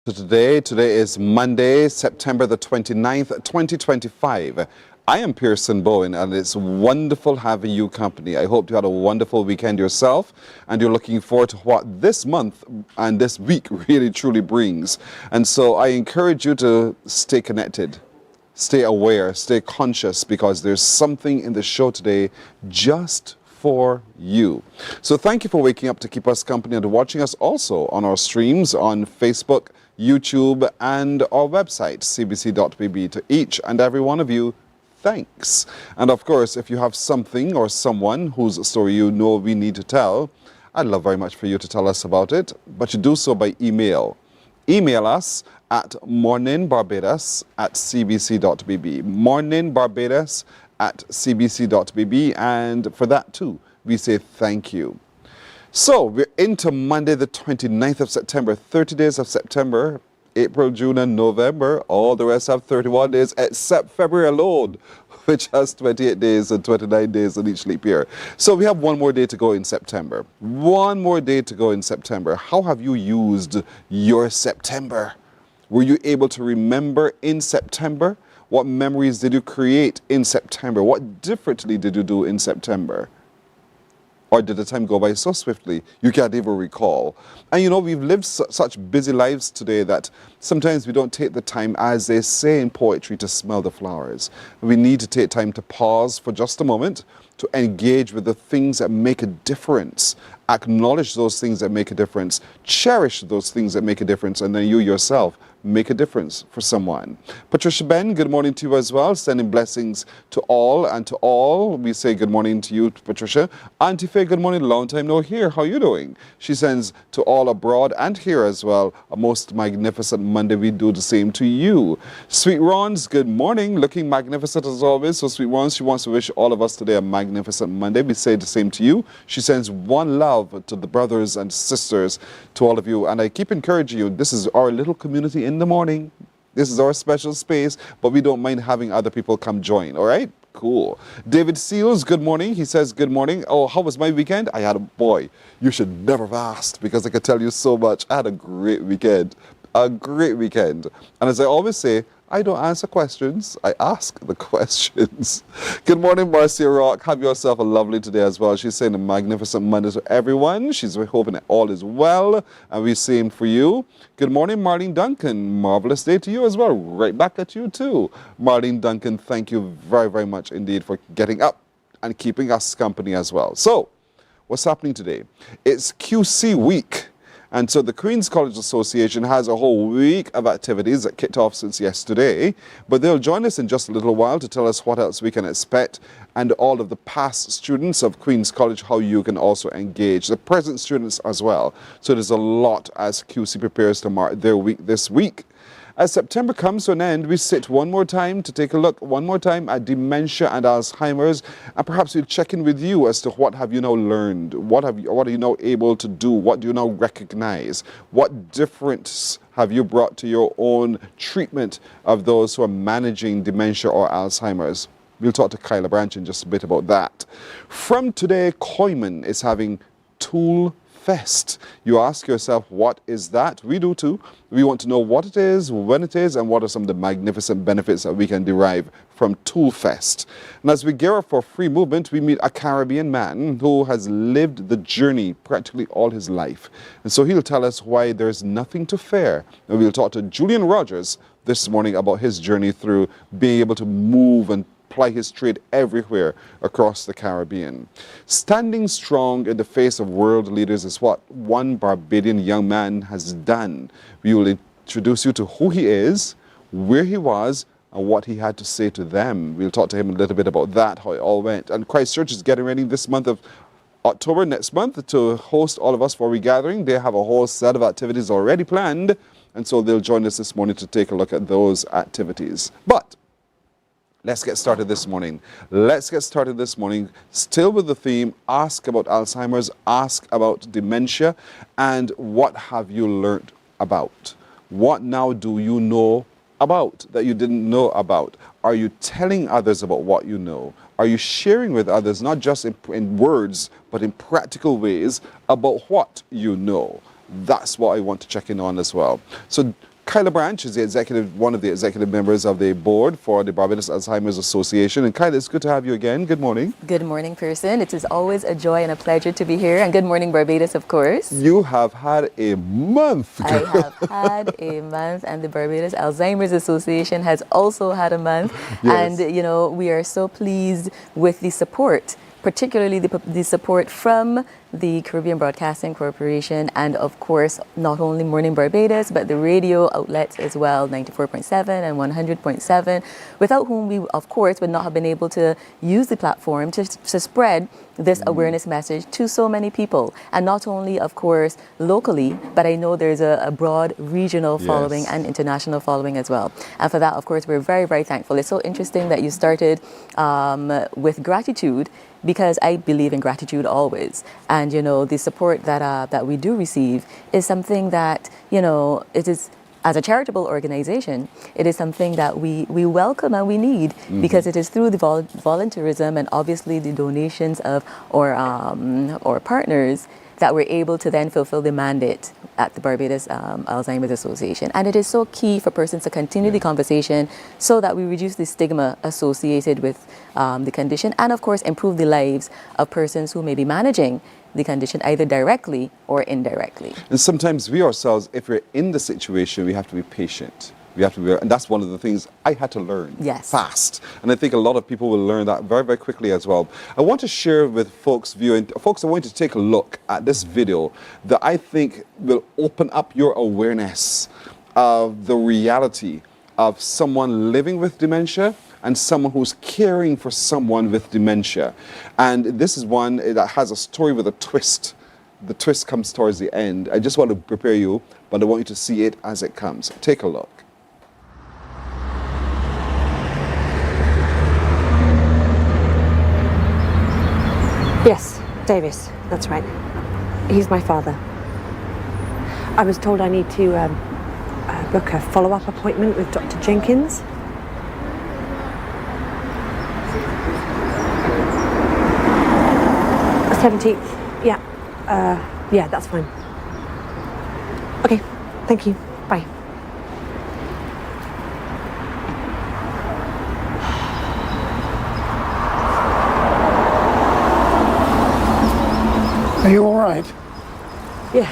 Today is Monday, September the 29th, 2025. I am Pearson Bowen, and it's wonderful having you company. I hope you had a wonderful weekend yourself, and you're looking forward to what this month and this week really truly brings. And so I encourage you to stay connected, stay aware, stay conscious, because there's something in the show today just for you. So thank you for waking up to keep us company and watching us also on our streams on Facebook, YouTube, and our website, cbc.bb. To each and every one of you, thanks. And of course, if you have something or someone whose story you know we need to tell, I'd love very much for you to tell us about it, but you do so by email. Email us at morninbarbados@cbc.bb. morninbarbados@cbc.bb, and for that too, we say thank you. So we're into Monday the 29th of September, 30 days of September, April, June, and November. All the rest have 31 days except February alone, which has 28 days and 29 days in each leap year. So we have one more day to go in September. One more day to go in September. How have you used your September? Were you able to remember in September? What memories did you create in September? What differently did you do in September? Or did the time go by so swiftly you can't even recall? And you know, we've lived such busy lives today that sometimes we don't take the time, as they say in poetry, to smell the flowers. We need to take time to pause for just a moment, to engage with the things that make a difference, acknowledge those things that make a difference, cherish those things that make a difference, and then you yourself make a difference for someone. Patricia Ben, good morning to you as well. Sending blessings to all, and to all we say good morning to you, Patricia. Auntie Faye, good morning, long time no hear. How are you doing? She sends to all abroad and here as well a most magnificent Monday. We do the same to you. Sweet Rons, good morning. Looking magnificent as always. So Sweet Rons, she wants to wish all of us today a magnificent Monday. We say the same to you. She sends one love to the brothers and sisters, to all of you. And I keep encouraging you, this is our little community in the morning. This is our special space, but we don't mind having other people come join, all right? Cool. David Seals, good morning. He says, good morning. Oh, how was my weekend? I had a boy. You should never have asked, because I could tell you so much. I had a great weekend. A great weekend. And as I always say, I don't answer questions, I ask the questions. Good morning, Marcia Rock. Have yourself a lovely today as well. She's saying a magnificent Monday to everyone. She's hoping that all is well, and we're same for you. Good morning, Marlene Duncan. Marvelous day to you as well. Right back at you too. Marlene Duncan, thank you very, very much indeed for getting up and keeping us company as well. So, what's happening today? It's QC week. And so the Queen's College Association has a whole week of activities that kicked off since yesterday, but they'll join us in just a little while to tell us what else we can expect, and all of the past students of Queen's College, how you can also engage, the present students as well. So there's a lot as QC prepares to mark their week this week. As September comes to an end, we sit one more time to take a look one more time at dementia and Alzheimer's, and perhaps we'll check in with you as to what have you now learned, what are you now able to do, what do you now recognize, what difference have you brought to your own treatment of those who are managing dementia or Alzheimer's. We'll talk to Kyla Branch in just a bit about that. From today, Kyman is having Toolfest. You ask yourself, what is that? We do too. We want to know what it is, when it is, and what are some of the magnificent benefits that we can derive from Toolfest. And as we gear up for free movement, we meet a Caribbean man who has lived the journey practically all his life. And so he'll tell us why there's nothing to fear. And we'll talk to Julian Rogers this morning about his journey through being able to move and ply his trade everywhere across the Caribbean. Standing strong in the face of world leaders is what one Barbadian young man has done. We will introduce you to who he is, where he was, and what he had to say to them. We'll talk to him a little bit about that, how it all went. And Christchurch is getting ready this month of October, next month, to host all of us for a regathering. They have a whole set of activities already planned, and so they'll join us this morning to take a look at those activities. But let's get started this morning. Let's get started this morning still with the theme, ask about Alzheimer's, ask about dementia, and what have you learned about? What now do you know about that you didn't know about? Are you telling others about what you know? Are you sharing with others, not just in words, but in practical ways about what you know? That's what I want to check in on as well. So Kyla Branch is one of the executive members of the board for the Barbados Alzheimer's Association. And Kyla, it's good to have you again. Good morning. Good morning, Pearson. It is always a joy and a pleasure to be here. And good morning, Barbados, of course. You have had a month. I have had a month, and the Barbados Alzheimer's Association has also had a month. Yes. And, you know, we are so pleased with the support, particularly the support from the Caribbean Broadcasting Corporation, and of course not only Mornin Barbados but the radio outlets as well, 94.7 and 100.7, without whom we of course would not have been able to use the platform to spread this awareness message to so many people, and not only of course locally, but I know there's a broad regional following and international following as well. And for that, of course, we're very, very thankful. It's so interesting that you started with gratitude, because I believe in gratitude always. And, you know, the support that we do receive is something that, you know, it is, as a charitable organization, it is something that we welcome and we need, because it is through the volunteerism and obviously the donations of our partners that we're able to then fulfill the mandate at the Barbados Alzheimer's Association. And it is so key for persons to continue the conversation so that we reduce the stigma associated with the condition, and of course improve the lives of persons who may be managing the condition either directly or indirectly. And sometimes we ourselves, if we're in the situation, we have to be patient. We have to be, and that's one of the things I had to learn fast. And I think a lot of people will learn that very, very quickly as well. I want to share with folks viewing, folks, I want you to take a look at this video that I think will open up your awareness of the reality of someone living with dementia and someone who's caring for someone with dementia. And this is one that has a story with a twist. The twist comes towards the end. I just want to prepare you, but I want you to see it as it comes. Take a look. Yes, Davis, that's right. He's my father. I was told I need to book a follow-up appointment with Dr. Jenkins. The 17th, yeah, that's fine. Okay, thank you, bye. Are you all right? Yeah.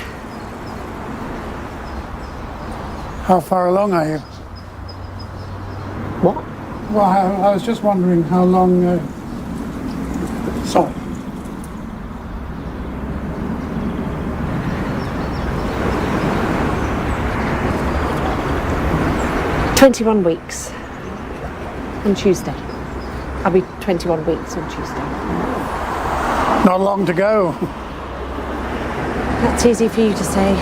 How far along are you? What? Well, I was just wondering how long... Sorry. "21 weeks on Tuesday. I'll be 21 weeks on Tuesday. Not long to go. That's easy for you to say.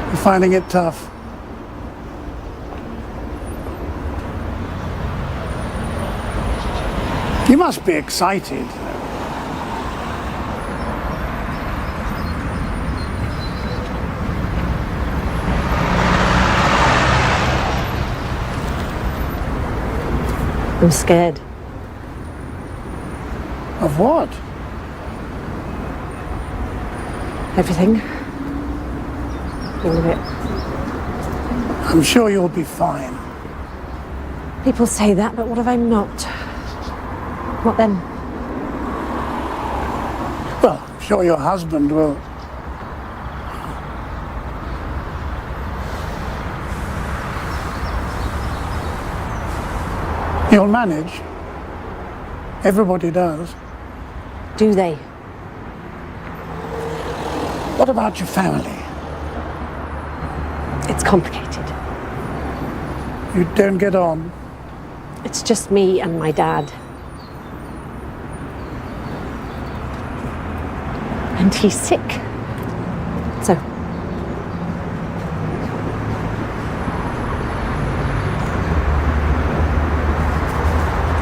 You're finding it tough. You must be excited. I'm scared. Of what? Everything. All of it. I'm sure you'll be fine. People say that, but what if I'm not? What then? Well, I'm sure your husband will... You'll manage. Everybody does. Do they? What about your family? It's complicated. You don't get on? It's just me and my dad. And he's sick. So.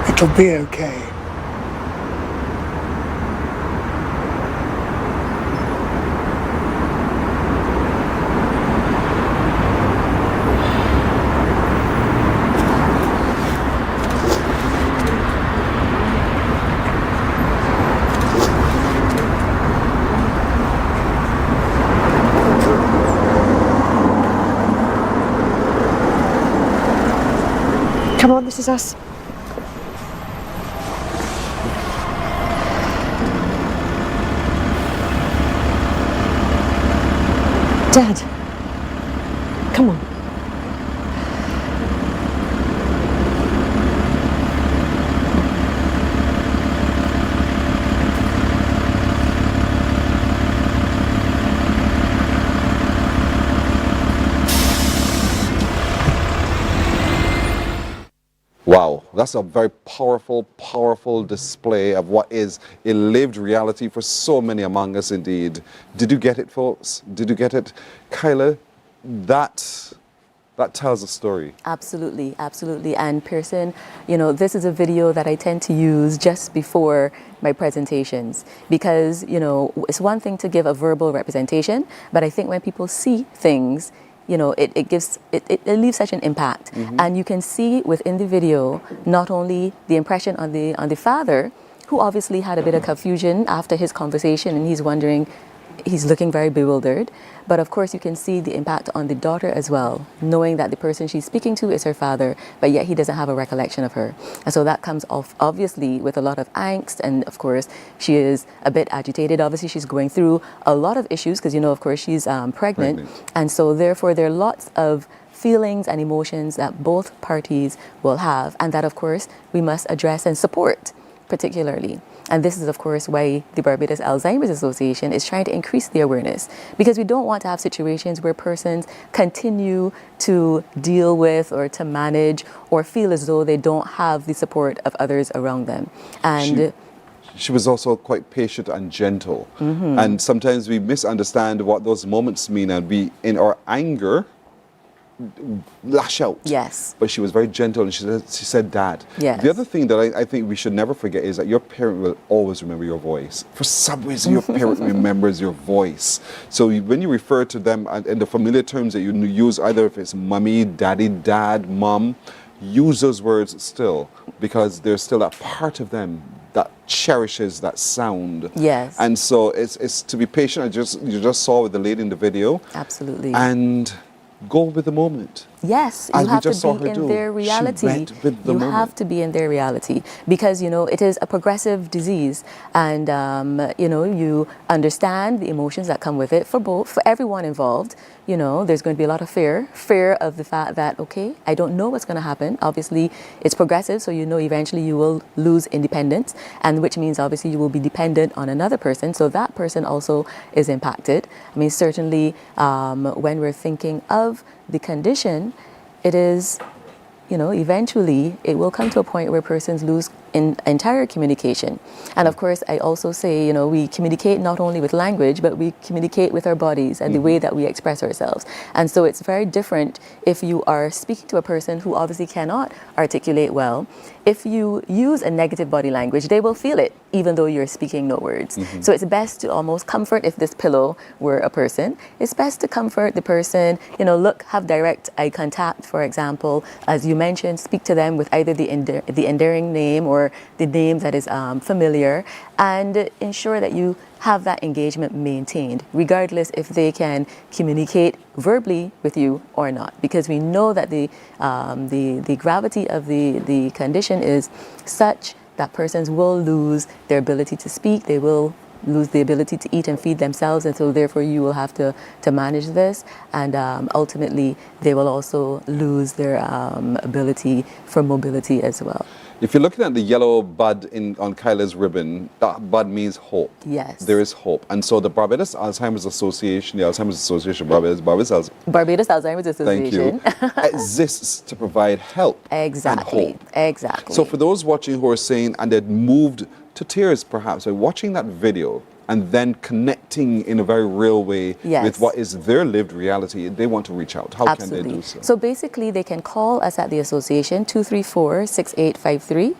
It'll be okay. Come on, this is us. Dad, come on. Wow, that's a very powerful, powerful display of what is a lived reality for so many among us indeed. Did you get it, folks? Did you get it? Kyla, that tells a story. Absolutely, absolutely. And Pearson, you know, this is a video that I tend to use just before my presentations because, you know, it's one thing to give a verbal representation, but I think when people see things, you know, it leaves such an impact. And you can see within the video not only the impression on the father, who obviously had a bit of confusion after his conversation, and he's wondering, he's looking very bewildered. But of course, you can see the impact on the daughter as well, knowing that the person she's speaking to is her father, but yet he doesn't have a recollection of her. And so that comes off obviously with a lot of angst. And of course, she is a bit agitated. Obviously, she's going through a lot of issues because, you know, of course, she's pregnant. And so therefore, there are lots of feelings and emotions that both parties will have. And that, of course, we must address and support particularly. And this is, of course, why the Barbados Alzheimer's Association is trying to increase the awareness, because we don't want to have situations where persons continue to deal with or to manage or feel as though they don't have the support of others around them. And she was also quite patient and gentle. And sometimes we misunderstand what those moments mean, and we, in our anger, lash out. Yes. But she was very gentle, and she said, Dad. Yes. The other thing that I think we should never forget is that your parent will always remember your voice. For some reason, your parent remembers your voice. So when you refer to them in the familiar terms that you use, either if it's mommy, daddy, dad, mom, use those words still, because there's still that part of them that cherishes that sound. Yes. And so it's to be patient. You just saw with the lady in the video. Absolutely. And go with the moment. Yes, you have to be in their reality. You have to be in their reality because, you know, it is a progressive disease, and you know, you understand the emotions that come with it for everyone involved. You know, there's going to be a lot of fear of the fact that, okay, I don't know what's going to happen. Obviously, it's progressive, so you know eventually you will lose independence, and which means obviously you will be dependent on another person. So that person also is impacted. I mean, certainly when we're thinking of the condition, it is, you know, eventually it will come to a point where persons lose entire communication. And of course, I also say, you know, we communicate not only with language, but we communicate with our bodies and the way that we express ourselves. And so it's very different if you are speaking to a person who obviously cannot articulate well. If you use a negative body language, they will feel it, even though you're speaking no words. So it's best to almost comfort, if this pillow were a person, it's best to comfort the person, you know, look, have direct eye contact, for example, as you mentioned, speak to them with either the endearing name or the name that is familiar, and ensure that you have that engagement maintained, regardless if they can communicate verbally with you or not, because we know that the gravity of the condition is such that persons will lose their ability to speak, they will lose the ability to eat and feed themselves, and so therefore you will have to manage this, and ultimately they will also lose their ability for mobility as well. If you're looking at the yellow bud on Kyla's ribbon, that bud means hope. Yes. There is hope. And so the Barbados Alzheimer's Association, the Alzheimer's Association, Barbados Alzheimer's Association. Thank you. Exists to provide help Exactly. and hope. Exactly. So for those watching who are saying, and they're moved to tears perhaps by watching that video and then connecting in a very real way with what is their lived reality, they want to reach out. How can they do so? So basically, they can call us at the association, 234-6853,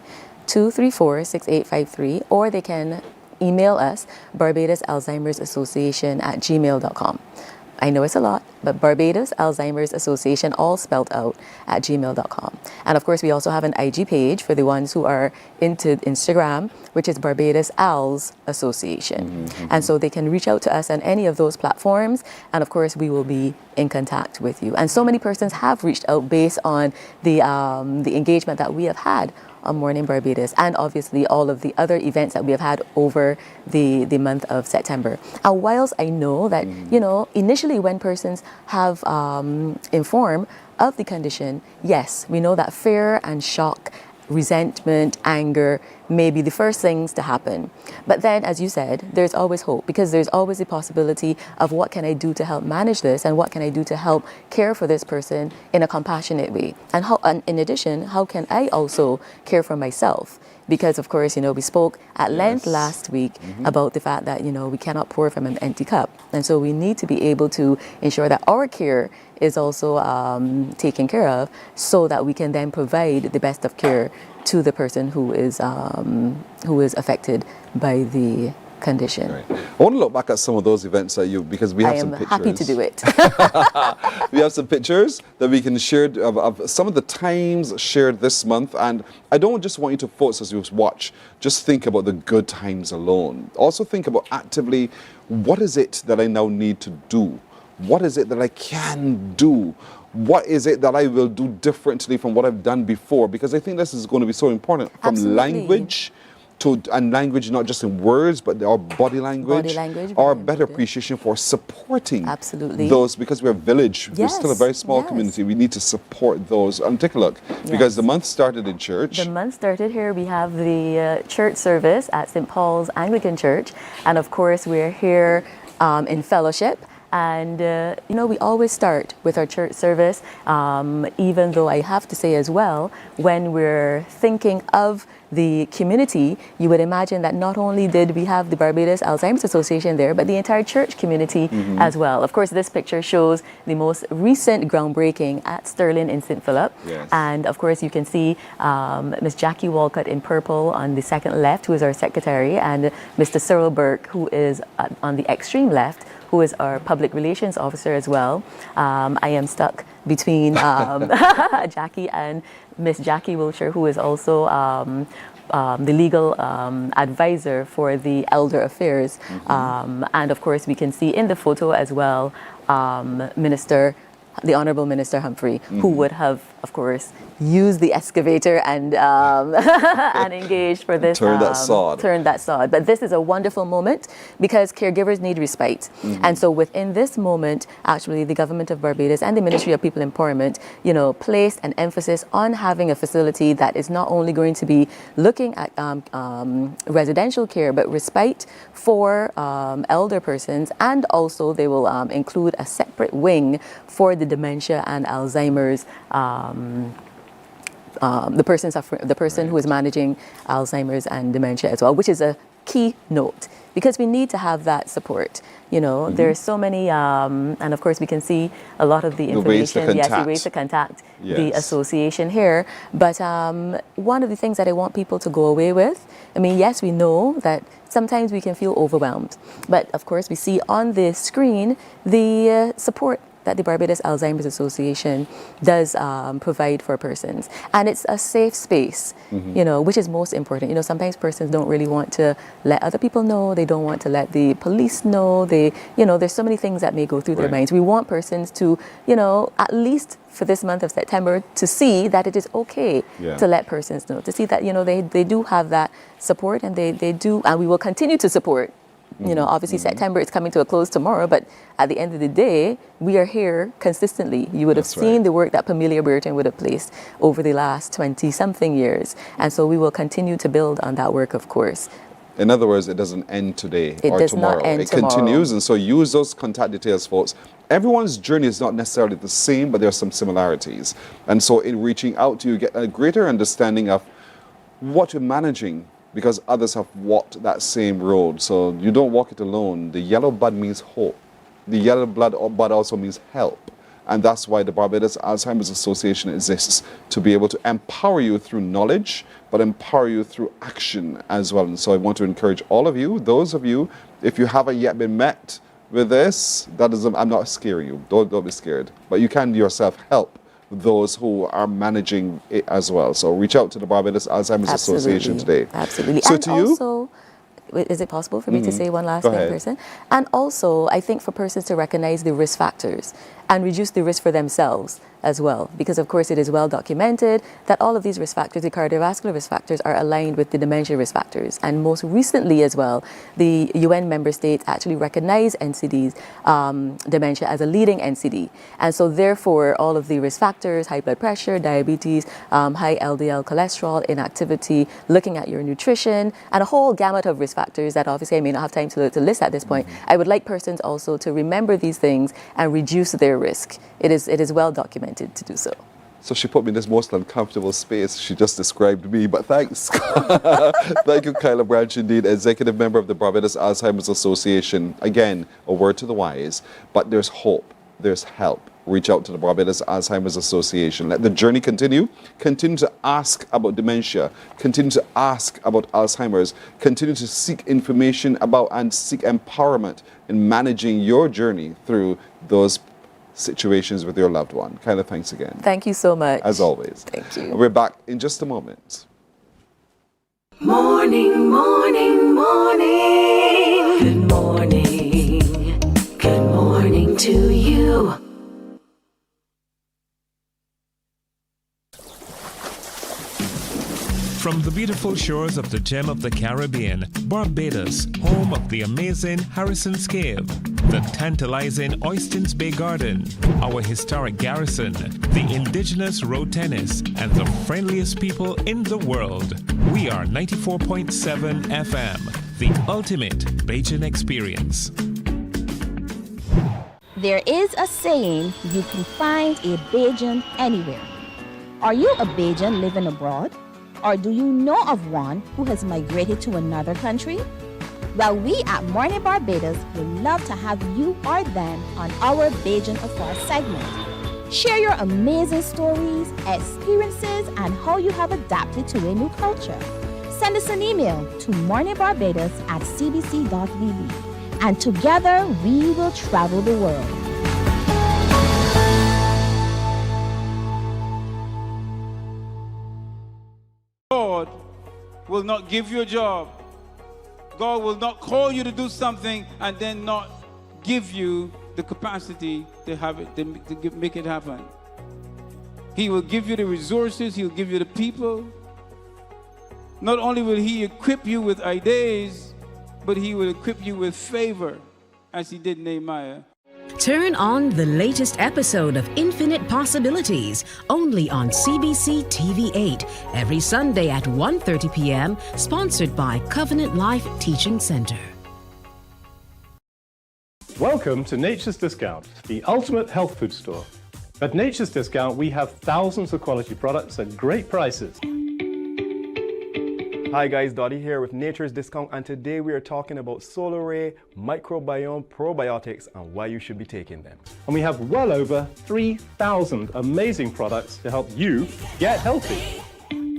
234-6853, or they can email us, Barbados Alzheimer's Association @gmail.com. I know it's a lot, but Barbados Alzheimer's Association, all spelled out, at gmail.com. And of course, we also have an IG page for the ones who are into Instagram, which is Barbados Alz Association. And so they can reach out to us on any of those platforms. And of course, we will be in contact with you. And so many persons have reached out based on the engagement that we have had on Mornin Barbados, and obviously all of the other events that we have had over the month of September. And whilst I know that, you know, initially when persons have informed of the condition, yes, we know that fear and shock, resentment, anger may be the first things to happen. But then, as you said, there's always hope, because there's always the possibility of what can I do to help manage this, and what can I do to help care for this person in a compassionate way. And how, and in addition, how can I also care for myself? Because of course, you know, we spoke at length last week about the fact that, you know, we cannot pour from an empty cup. And so we need to be able to ensure that our care is also taken care of, so that we can then provide the best of care to the person who is affected by the condition. Right. I want to look back at some of those events that because we have some pictures. I am happy to do it. We have some pictures that we can share of some of the times shared this month. And I don't just want you to focus as you watch. Just think about the good times alone. Also think about actively, what is it that I now need to do? What is it that I can do? What is it that I will do differently from what I've done before? Because I think this is going to be so important. From language and language not just in words, but our body language, our better appreciation for supporting those, because we're a village, we're still a very small community. We need to support those. And take a look, because the month started in church. The month started here. We have the church service at St. Paul's Anglican Church, and of course we're here in fellowship. And, you know, we always start with our church service, even though I have to say as well, when we're thinking of the community, you would imagine that not only did we have the Barbados Alzheimer's Association there, but the entire church community as well. Of course, this picture shows the most recent groundbreaking at Stirling in St. Philip. And of course, you can see Miss Jackie Walcott in purple on the second left, who is our secretary, and Mr. Cyril Burke, who is on the extreme left, who is our public relations officer as well. I am stuck between Jackie and Miss Jackie Wiltshire, who is also the legal advisor for the Elder Affairs. And of course, we can see in the photo as well, the Honorable Minister Humphrey, who would have, of course, used the excavator and and engaged for this. Turn that sod. But this is a wonderful moment, because caregivers need respite. And so within this moment, actually, the government of Barbados and the Ministry of People Empowerment, you know, placed an emphasis on having a facility that is not only going to be looking at residential care, but respite for elder persons, and also they will include a separate wing for the dementia and Alzheimer's, the person who is managing Alzheimer's and dementia as well, which is a key note, because we need to have that support. You know, there's so many, and of course we can see a lot of the information, the ways to contact the association here. But one of the things that I want people to go away with, I mean, yes, we know that sometimes we can feel overwhelmed, but of course we see on the screen the support that the Barbados Alzheimer's Association does provide for persons. And it's a safe space, you know, which is most important. You know, sometimes persons don't really want to let other people know. They don't want to let the police know. They, you know, there's so many things that may go through their minds. We want persons to, you know, at least for this month of September, to see that it is okay to let persons know, to see that, you know, they do have that support, and they do, and we will continue to support. You know, obviously September is coming to a close tomorrow, but at the end of the day, we are here consistently. You would have seen the work that Pamelia Burton would have placed over the last 20-something years. And so we will continue to build on that work, of course. In other words, it doesn't end today or tomorrow. It does not end tomorrow. It continues, and so use those contact details, folks. Everyone's journey is not necessarily the same, but there are some similarities. And so in reaching out to you, get a greater understanding of what you're managing, because others have walked that same road. So you don't walk it alone. The yellow bud means hope. The yellow bud also means help. And that's why the Barbados Alzheimer's Association exists, to be able to empower you through knowledge, but empower you through action as well. And so I want to encourage all of you, those of you, if you haven't yet been met with this, that doesn't, I'm not scaring you. Don't be scared. But you can yourself help those who are managing it as well. So reach out to the Barbados Alzheimer's Association today. Absolutely. So and to you, also, is it possible for me to say one last Go thing, ahead. person? And also, I think for persons to recognize the risk factors and reduce the risk for themselves as well, because of course it is well documented that all of these risk factors, the cardiovascular risk factors, are aligned with the dementia risk factors. And most recently as well, the UN member states actually recognize NCDs, dementia, as a leading NCD. And so therefore, all of the risk factors, high blood pressure, diabetes, high LDL cholesterol, inactivity, looking at your nutrition, and a whole gamut of risk factors that obviously I may not have time to list at this point. I would like persons also to remember these things and reduce their risk. It is well documented to do so. so she put me in this most uncomfortable space. She just described me, but thanks. Thank you, Kyla Branch, indeed, executive member of the Barbados Alzheimer's Association. Again, a word to the wise, but there's hope, there's help. Reach out to the Barbados Alzheimer's Association. Let the journey continue. Continue to ask about dementia. Continue to ask about Alzheimer's. Continue to seek information about and seek empowerment in managing your journey through those situations with your loved one. Kyla, thanks again. Thank you so much. As always. Thank you. We're back in just a moment. Morning, morning, morning. Good morning. Good morning to you. From the beautiful shores of the gem of the Caribbean, Barbados, home of the amazing Harrison's Cave, the tantalizing Oystins Bay Garden, our historic garrison, the indigenous road tennis, and the friendliest people in the world. We are 94.7 FM, the ultimate Bajan experience. There is a saying, you can find a Bajan anywhere. Are you a Bajan living abroad? Or do you know of one who has migrated to another country? Well, we at Mornin Barbados would love to have you or them on our Bajan Affair segment. Share your amazing stories, experiences, and how you have adapted to a new culture. Send us an email to morninbarbados@cbc.vb, and together we will travel the world. God will not give you a job. God will not call you to do something and then not give you the capacity to have it, to make it happen. He will give you the resources. He'll give you the people. Not only will He equip you with ideas, but He will equip you with favor, as He did Nehemiah. Turn on the latest episode of Infinite Possibilities, only on CBC TV8, every Sunday at 1:30 p.m., sponsored by Covenant Life Teaching Center. Welcome to Nature's Discount, the ultimate health food store. At Nature's Discount, we have thousands of quality products at great prices. Hi guys, Dottie here with Nature's Discount, and today we are talking about solar ray, microbiome, probiotics, and why you should be taking them. And we have well over 3,000 amazing products to help you get healthy.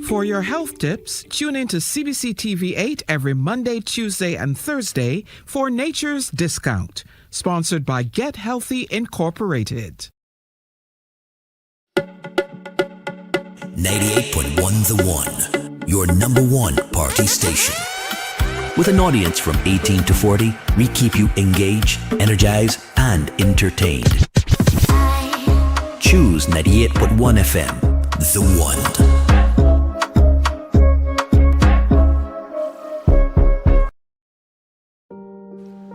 For your health tips, tune in to CBC TV8 every Monday, Tuesday, and Thursday for Nature's Discount, sponsored by Get Healthy Incorporated. 98.1 The One. Your number one party station. With an audience from 18 to 40, we keep you engaged, energized, and entertained. Choose 98.1 FM, The One.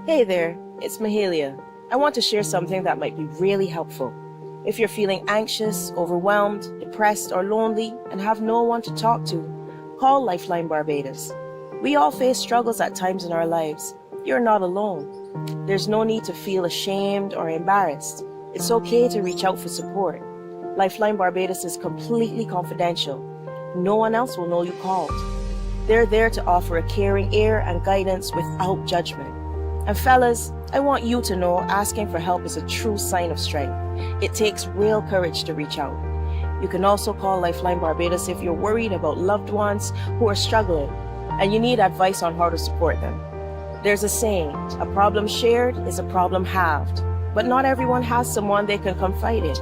Hey there, it's Mahalia. I want to share something that might be really helpful. If you're feeling anxious, overwhelmed, depressed, or lonely, and have no one to talk to, call Lifeline Barbados. We all face struggles at times in our lives. You're not alone. There's no need to feel ashamed or embarrassed. It's okay to reach out for support. Lifeline Barbados is completely confidential. No one else will know you called. They're there to offer a caring ear and guidance without judgment. And fellas, I want you to know asking for help is a true sign of strength. It takes real courage to reach out. You can also call Lifeline Barbados if you're worried about loved ones who are struggling and you need advice on how to support them. There's a saying, a problem shared is a problem halved, but not everyone has someone they can confide in.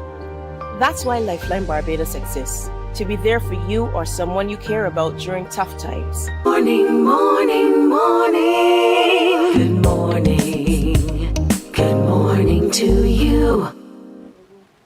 That's why Lifeline Barbados exists, to be there for you or someone you care about during tough times. Morning, morning, morning. Good morning. Good morning to you.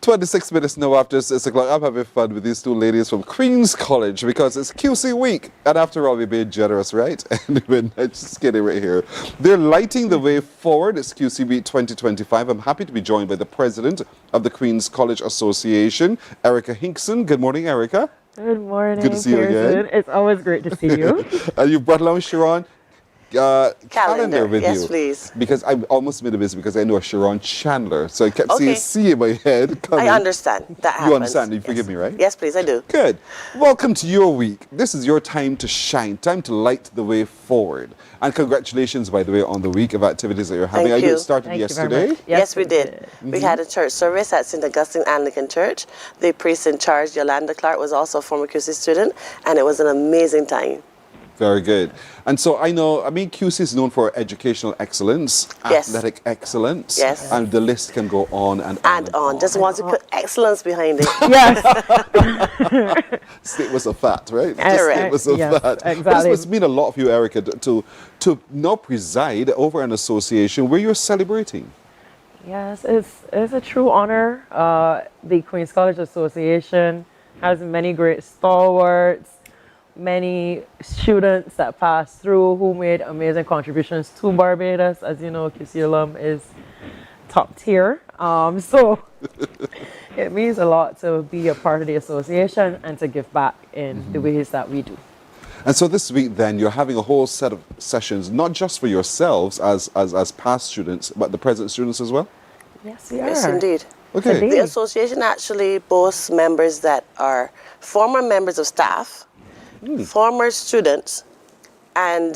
26 minutes now after 6 o'clock. I'm having fun with these two ladies from Queen's College because it's QC week. And after all, we're being generous, right? And we're not just kidding right here. They're lighting the way forward. It's QC week 2025. I'm happy to be joined by the president of the Queen's College Association, Erica Hinkson. Good morning, Erica. Good morning, Good to see you again. It's always great to see you. And you brought along Sharon. Calendar with yes, you. please. Because I almost made a mistake because I know Sharon Chandler. So I kept seeing C in my head coming. I understand. That happens. You understand. You forgive me, right? Yes, please, I do. Good. Welcome to your week. This is your time to shine, time to light the way forward. And congratulations, by the way, on the week of activities that you're having. Thank I know you. it started yesterday. Yes, we did. We had a church service at St. Augustine Anglican Church. The priest in charge, Yolanda Clark, was also a former QC student, and it was an amazing time. Very good. And so I mean, QC is known for educational excellence, athletic excellence, and the list can go on and on. And on. Just want to put excellence behind it. Yes. Statements of fact, right? Correct. Statements of fact. Exactly. But this must mean a lot for you, Erica, to now preside over an association where you're celebrating. Yes, it's a true honor. The Queen's College Association has many great stalwarts, many students that passed through who made amazing contributions to Barbados. As you know, QC alum is top tier. So it means a lot to be a part of the association and to give back in the ways that we do. And so this week then you're having a whole set of sessions, not just for yourselves as past students, but the present students as well? Yes, we are. Yes, indeed. Okay. The association actually boasts members that are former members of staff, former students, and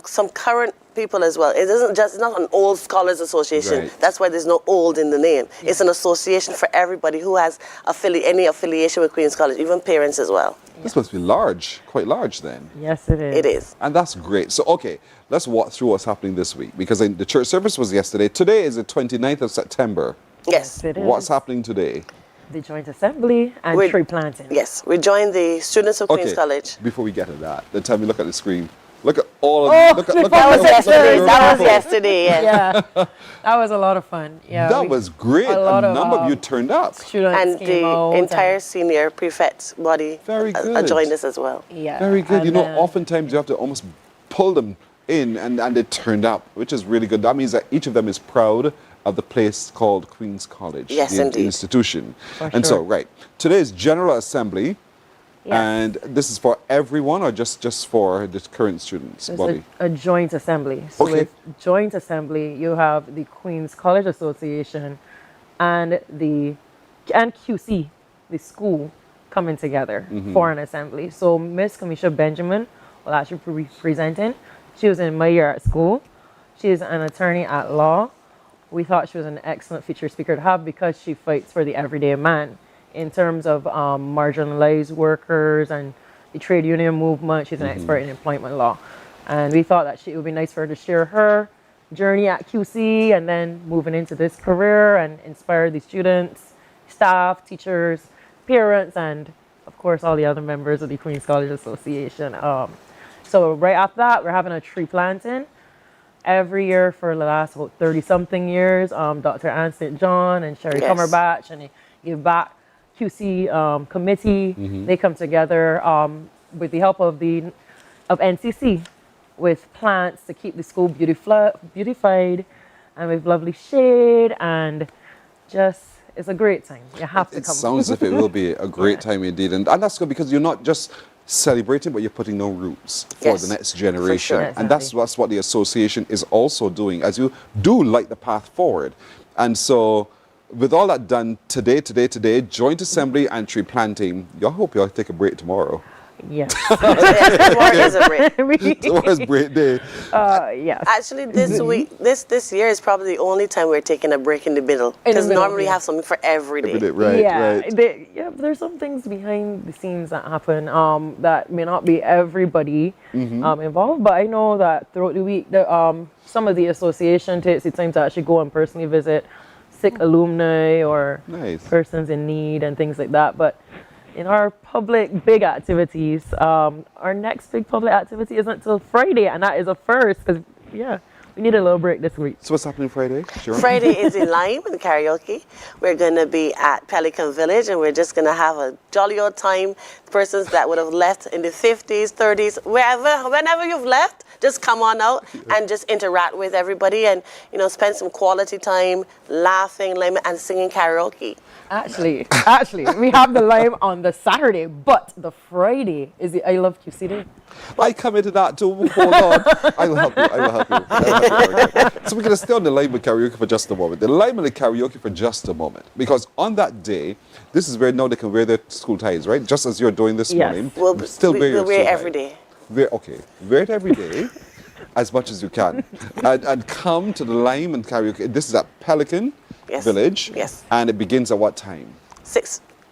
some current people as well. It isn't just, it's not an old scholars association. Right. That's why there's no old in the name. Yeah. It's an association for everybody who has any affiliation with Queen's College, even parents as well. This must be large, quite large then. Yes, it is. It is. And that's great. So, okay, let's walk through what's happening this week because the church service was yesterday. Today is the 29th of September. Yes. It is. What's happening today? The joint assembly and tree planting. Yes, we joined the students of Queen's College. Before we get to that, the time you look at the screen. Look at all of that was yesterday. Yeah, that was a lot of fun. Yeah, that was great. A number of you turned up. And the entire senior prefect body joined us as well. Yeah, very good. You know, oftentimes you have to almost pull them in, and they turned up, which is really good. That means that each of them is proud of the place called Queen's College, the institution. And so, today's General Assembly. Yes. And this is for everyone or just for the current students' body? A joint assembly. So with joint assembly, you have the Queen's College Association and QC, the school, coming together for an assembly. So Miss Kamisha Benjamin will actually be presenting. She was in my year at school. She is an attorney at law. We thought she was an excellent featured speaker to have because she fights for the everyday man. In terms of marginalized workers and the trade union movement, she's an expert in employment law. And we thought that it would be nice for her to share her journey at QC and then moving into this career and inspire the students, staff, teachers, parents, and of course all the other members of the Queen's College Association. So right after that, we're having a tree planting. Every year for the last about 30-something years, Dr. Ann St. John and Sherry Cumberbatch and they give back QC committee. They come together with the help of NCC with plants to keep the school beautified and with lovely shade and just it's a great time. You have to come. It sounds as if it will be a great time indeed, and that's good because you're not just celebrating, but you're putting no roots for the next generation, and that's what the association is also doing as you do light the path forward, and so. With all that done today, joint assembly and tree planting, I hope you'll take a break tomorrow. Yes. Tomorrow is a break. Tomorrow's break day. Yes. Actually, this week, this year is probably the only time we're taking a break in the middle. Because normally we have something for every day. Right. There's some things behind the scenes that happen that may not be everybody involved, but I know that throughout the week, some of the association takes the time to actually go and personally visit sick alumni or persons in need and things like that. But in our public big activities, our next big public activity isn't until Friday, and that is a first because, we need a little break this week. So what's happening Friday? Sure. Friday is in Lime and karaoke. We're going to be at Pelican Village, and we're just going to have a jolly old time. Persons that would have left in the 50s, 30s, whenever you've left, just come on out and just interact with everybody and, spend some quality time laughing and singing karaoke. Actually, we have the Lime on the Saturday, but the Friday is the I Love QC Day. I come into that too. Hold on. I will help you. So we're going to stay on the Lime and karaoke for just a moment. The Lime and the karaoke for just a moment. Because on that day, this is where now they can wear their school ties, right? Just as you're doing this morning. We'll wear your wear it every day. Wear it every day. As much as you can. and come to the Lime and karaoke. This is at Pelican Village. Yes. And it begins at what time?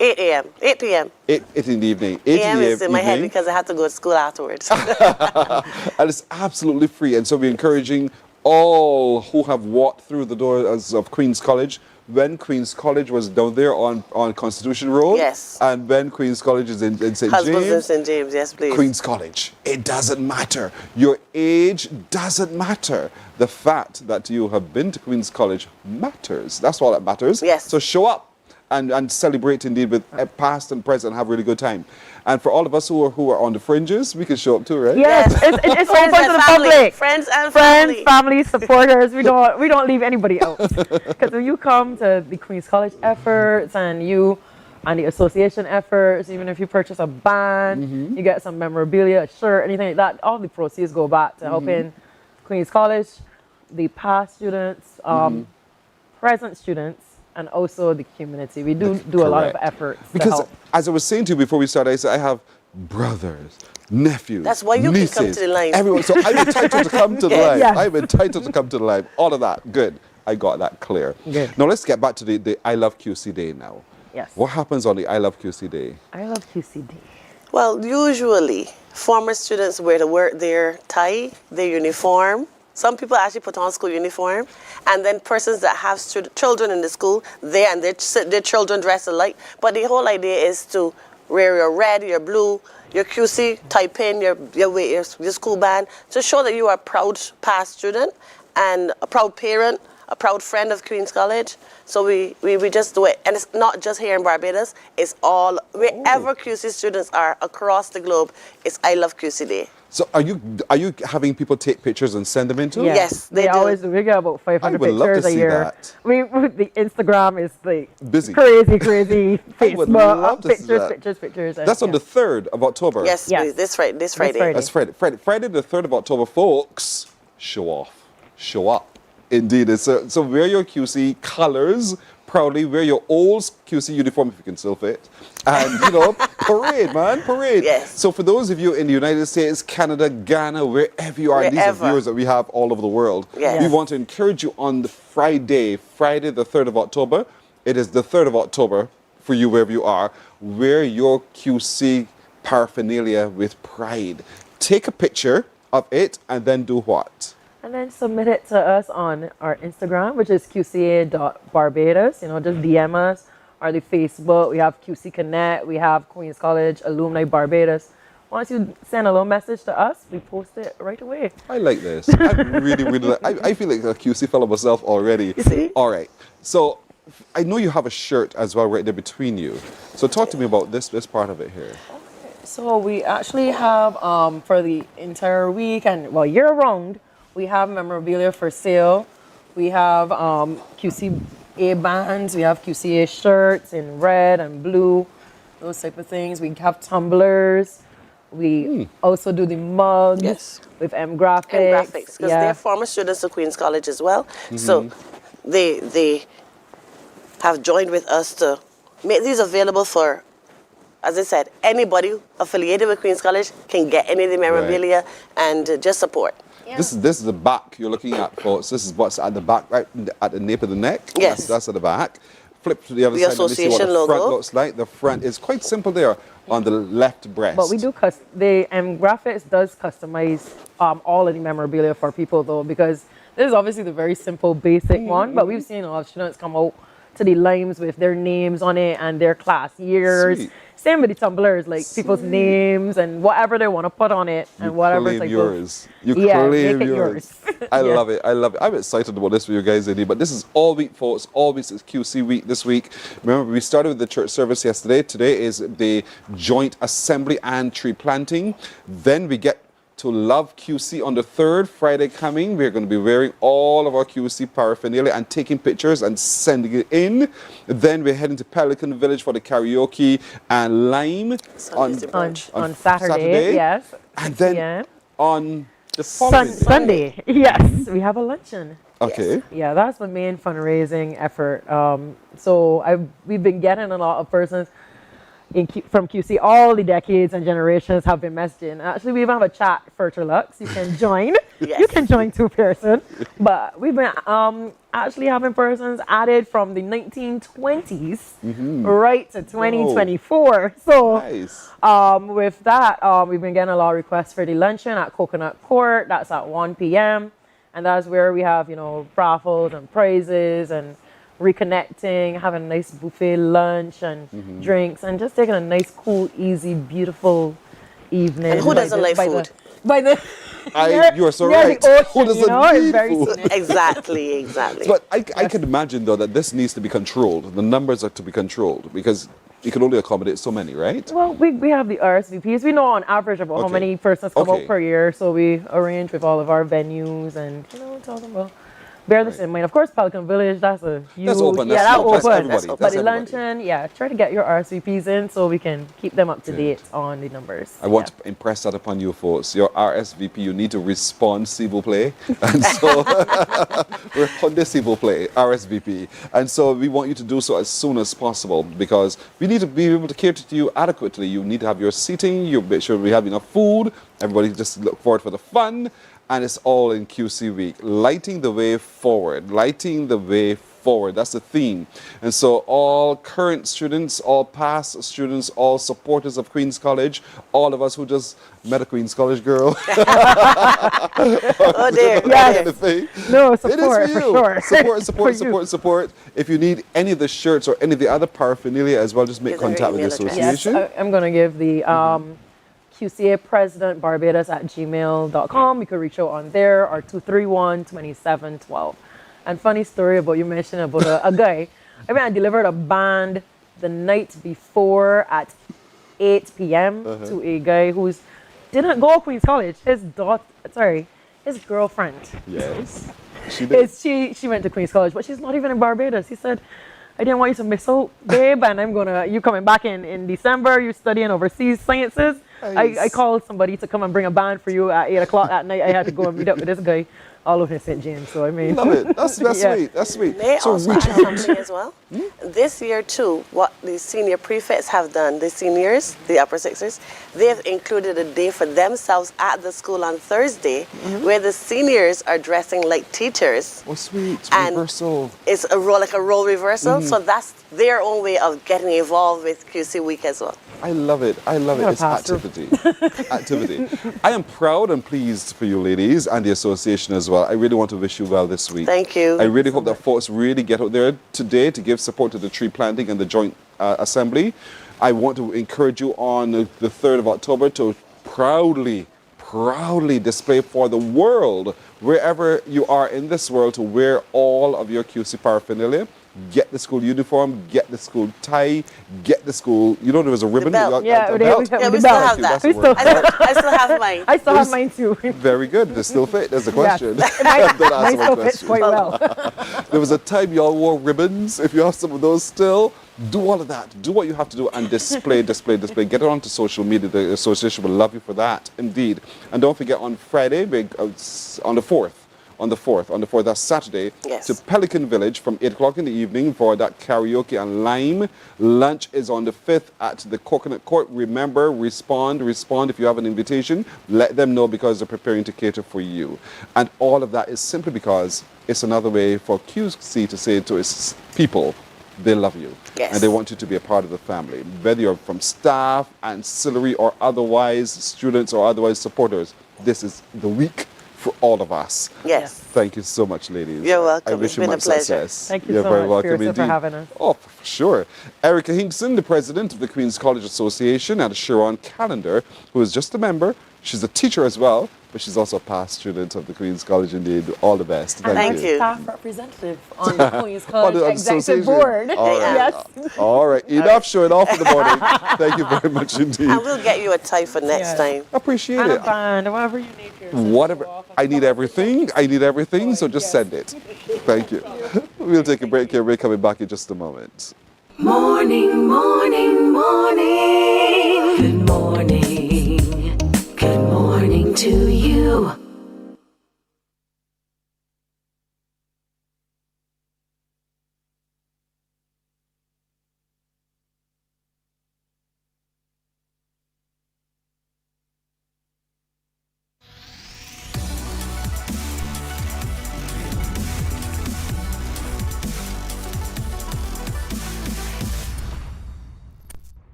8 a.m., 8 p.m. 8 in the evening. 8 a.m. is in my head because I have to go to school afterwards. And it's absolutely free. And so we're encouraging all who have walked through the doors of Queen's College when Queen's College was down there on Constitution Road. Yes. And when Queen's College is in St. James. Husbands in St. James, yes, please. Queen's College. It doesn't matter. Your age doesn't matter. The fact that you have been to Queen's College matters. That's all that matters. Yes. So show up and celebrate indeed with past and present and have a really good time. And for all of us who are on the fringes, we can show up too, right? Yes, it's open to the public. Friends and family, supporters. We don't leave anybody else. Because when you come to the Queen's College efforts and the association efforts, even if you purchase a band, you get some memorabilia, a shirt, anything like that, all the proceeds go back to helping Queen's College, the past students, present students, and also the community. We do a lot of efforts because to help. As I was saying to you before we started, I said I have brothers, nephews, That's why you nieces, can come to the Lime. everyone. So I'm entitled to come to the Lime. Yeah. I'm entitled to come to the Lime. All of that. Good. I got that clear. Good. Now let's get back to the I Love QC Day now. Yes. What happens on the I Love QC Day? I Love QC Day. Well, usually, former students wear their tie, their uniform. Some people actually put on school uniform. And then persons that have children in the school, they and their children dress alike. But the whole idea is to wear your red, your blue, your QC, tie pin, your school band, to show that you are a proud past student and a proud parent, a proud friend of Queen's College. So we just do it. And it's not just here in Barbados. It's all, wherever QC students are across the globe, it's I Love QC Day. So are you having people take pictures and send them into? Yeah. Yes, they do. Always do. We get about 500 pictures a year. That. The Instagram is like busy, crazy. I would love Facebook, to see that. pictures. That's on the 3rd of October. Yes, please. This Friday. That's Friday. Friday the 3rd of October, folks. Show off, show up. Indeed. So wear your QC colors proudly. Wear your old QC uniform if you can still fit. And, parade, man, parade. Yes. So for those of you in the United States, Canada, Ghana, wherever you are, these are viewers that we have all over the world. Yes. We want to encourage you on the Friday the 3rd of October. It is the 3rd of October for you wherever you are. Wear your QC paraphernalia with pride. Take a picture of it and then do what? And then submit it to us on our Instagram, which is qca.barbados. Just DM us. Or the Facebook, we have QC Connect, we have Queen's College Alumni Barbados. Once you send a little message to us, we post it right away. I like this. I really like. I feel like a QC fellow myself already. You see? All right. So I know you have a shirt as well right there between you. So talk to me about this part of it here. So we actually have for the entire week and year round, we have memorabilia for sale. We have QCA bands, we have QCA shirts in red and blue, those type of things. We have tumblers. We also do the mugs with M Graphics. Because they're former students of Queen's College as well. So they have joined with us to make these available for as I said, anybody affiliated with Queen's College can get any of the memorabilia and just support. This is the back you're looking at, folks. This is what's at the back, right at the nape of the neck. Yes. That's at the back. Flip to the other The side and you see what the association front logo. looks like. The front is quite simple there on the left breast. But we do the graphics does customize all of the memorabilia for people though, because this is obviously the very simple basic one, but we've seen a lot of students come out to the limes with their names on it and their class years. Sweet. Same with the tumblers, like people's names and whatever they want to put on it and whatever claim type yours. of You claim make it yours. yours. I love it. I love it. I'm excited about this for you guys, Eddie. But this is all week, folks. All week is QC week this week. Remember, we started with the church service yesterday. Today is the joint assembly and tree planting. Then we get to Love QC on the 3rd, Friday coming. We're going to be wearing all of our QC paraphernalia and taking pictures and sending it in. Then we're heading to Pelican Village for the karaoke and lime on Saturday. Yes. And then Yeah. on the following day. Sunday, yes, we have a luncheon. Okay. Yeah, that's the main fundraising effort. We've been getting a lot of persons from QC. All the decades and generations have been messaging. Actually, we even have a chat for Lux. You can join. You can join 2 person. But we've been actually having persons added from the 1920s right to 2024. So nice. With that, we've been getting a lot of requests for the luncheon at Coconut Court. That's at 1 p.m. And that's where we have, raffles and prizes and reconnecting, having a nice buffet lunch and drinks, and just taking a nice, cool, easy, beautiful evening. And who doesn't like food? You are so right. The ocean, Who doesn't need very food? Exactly. But I can imagine, though, that this needs to be controlled. The numbers are to be controlled because you can only accommodate so many, right? Well, we have the RSVPs. We know on average about how many persons come out per year, so we arrange with all of our venues and, tell them, well, bear this in mind. Of course, Pelican Village, that's a huge... That's open. That's That's open. everybody. But the luncheon, try to get your RSVPs in so we can keep them up to date on the numbers. I want to impress that upon you, folks. Your RSVP, you need to respond, s'il vous plaît. And so, respondez, s'il vous plaît, RSVP. And so we want you to do so as soon as possible because we need to be able to cater to you adequately. You need to have your seating. You make sure we have enough food. Everybody just look forward for the fun. And it's all in QC week. Lighting the way forward. Lighting the way forward. That's the theme. And so all current students, all past students, all supporters of Queen's College, all of us who just met a Queen's College girl. Oh dear. Yes. No, support, it is for you. Support. Support. If you need any of the shirts or any of the other paraphernalia as well, just make contact with the association. Yes, I'm going to give the QCA President Barbados at gmail.com. You can reach out on there or 231-2712. And funny story about you mentioning about a guy. I delivered a band the night before at 8 p.m. to a guy who didn't go to Queen's College. His girlfriend. Yes. She did. She went to Queen's College, but she's not even in Barbados. He said, I didn't want you to miss out, babe, and you coming back in December, you're studying overseas sciences. Nice. I called somebody to come and bring a band for you at 8 o'clock at night. I had to go and meet up with this guy all over in St. James. So I mean, love it. That's sweet. That's sweet. May I also add something as well? This year too, what the senior prefects have done, the seniors, the upper sixers, they have included a day for themselves at the school on Thursday, where the seniors are dressing like teachers. Oh, sweet. And reversal. It's a role reversal. So that's their own way of getting involved with QC week as well. I love it. I love it. It's activity. Activity. I am proud and pleased for you ladies and the association as well. I really want to wish you well this week. Thank you. I really hope that folks really get out there today to give support to the tree planting and the joint assembly. I want to encourage you on the 3rd of October to proudly display for the world, wherever you are in this world, to wear all of your QC paraphernalia. Get the school uniform, get the school tie, get the school, there was a ribbon. The belt. We still have that. I still have mine. I still have mine too. Very good. They still fit. That's the question. Mine still fits quite well. There was a time y'all wore ribbons. If you have some of those still, do all of that. Do what you have to do and display. Get it onto social media. The association will love you for that, indeed. And don't forget on Friday, on the 4th, on the 4th, that's Saturday, Yes. to Pelican Village from 8 o'clock in the evening for that karaoke and lime. Lunch is on the 5th at the Coconut Court. Remember, respond if you have an invitation. Let them know because they're preparing to cater for you. And all of that is simply because it's another way for QC to say to its people, they love you. Yes. And they want you to be a part of the family. Whether you're from staff, ancillary, or otherwise, students or otherwise supporters, this is the week for all of us. Yes. Thank you so much, ladies. You're welcome. I wish It's you been a much pleasure. success. Thank you You're so very much, welcome Pearson, indeed. for having us. Oh, for sure. Erica Hinkson, the president of the Queen's College Association, and Sharon Callender, who is just a member. She's a teacher as well, but she's also a past student of the Queen's College indeed. All the best. Thank you. Staff representative on the Queen's College On the Executive association. Board. All right. Yes. All right. Enough showing off in the morning. Thank you very much indeed. And we'll get you a tie for next time. Appreciate And a it. band, whatever you need here. Whatever. I need everything. So just send it. Thank you. We'll take a break here. We're coming back in just a moment. Morning, morning, morning. Good morning. Good morning to you.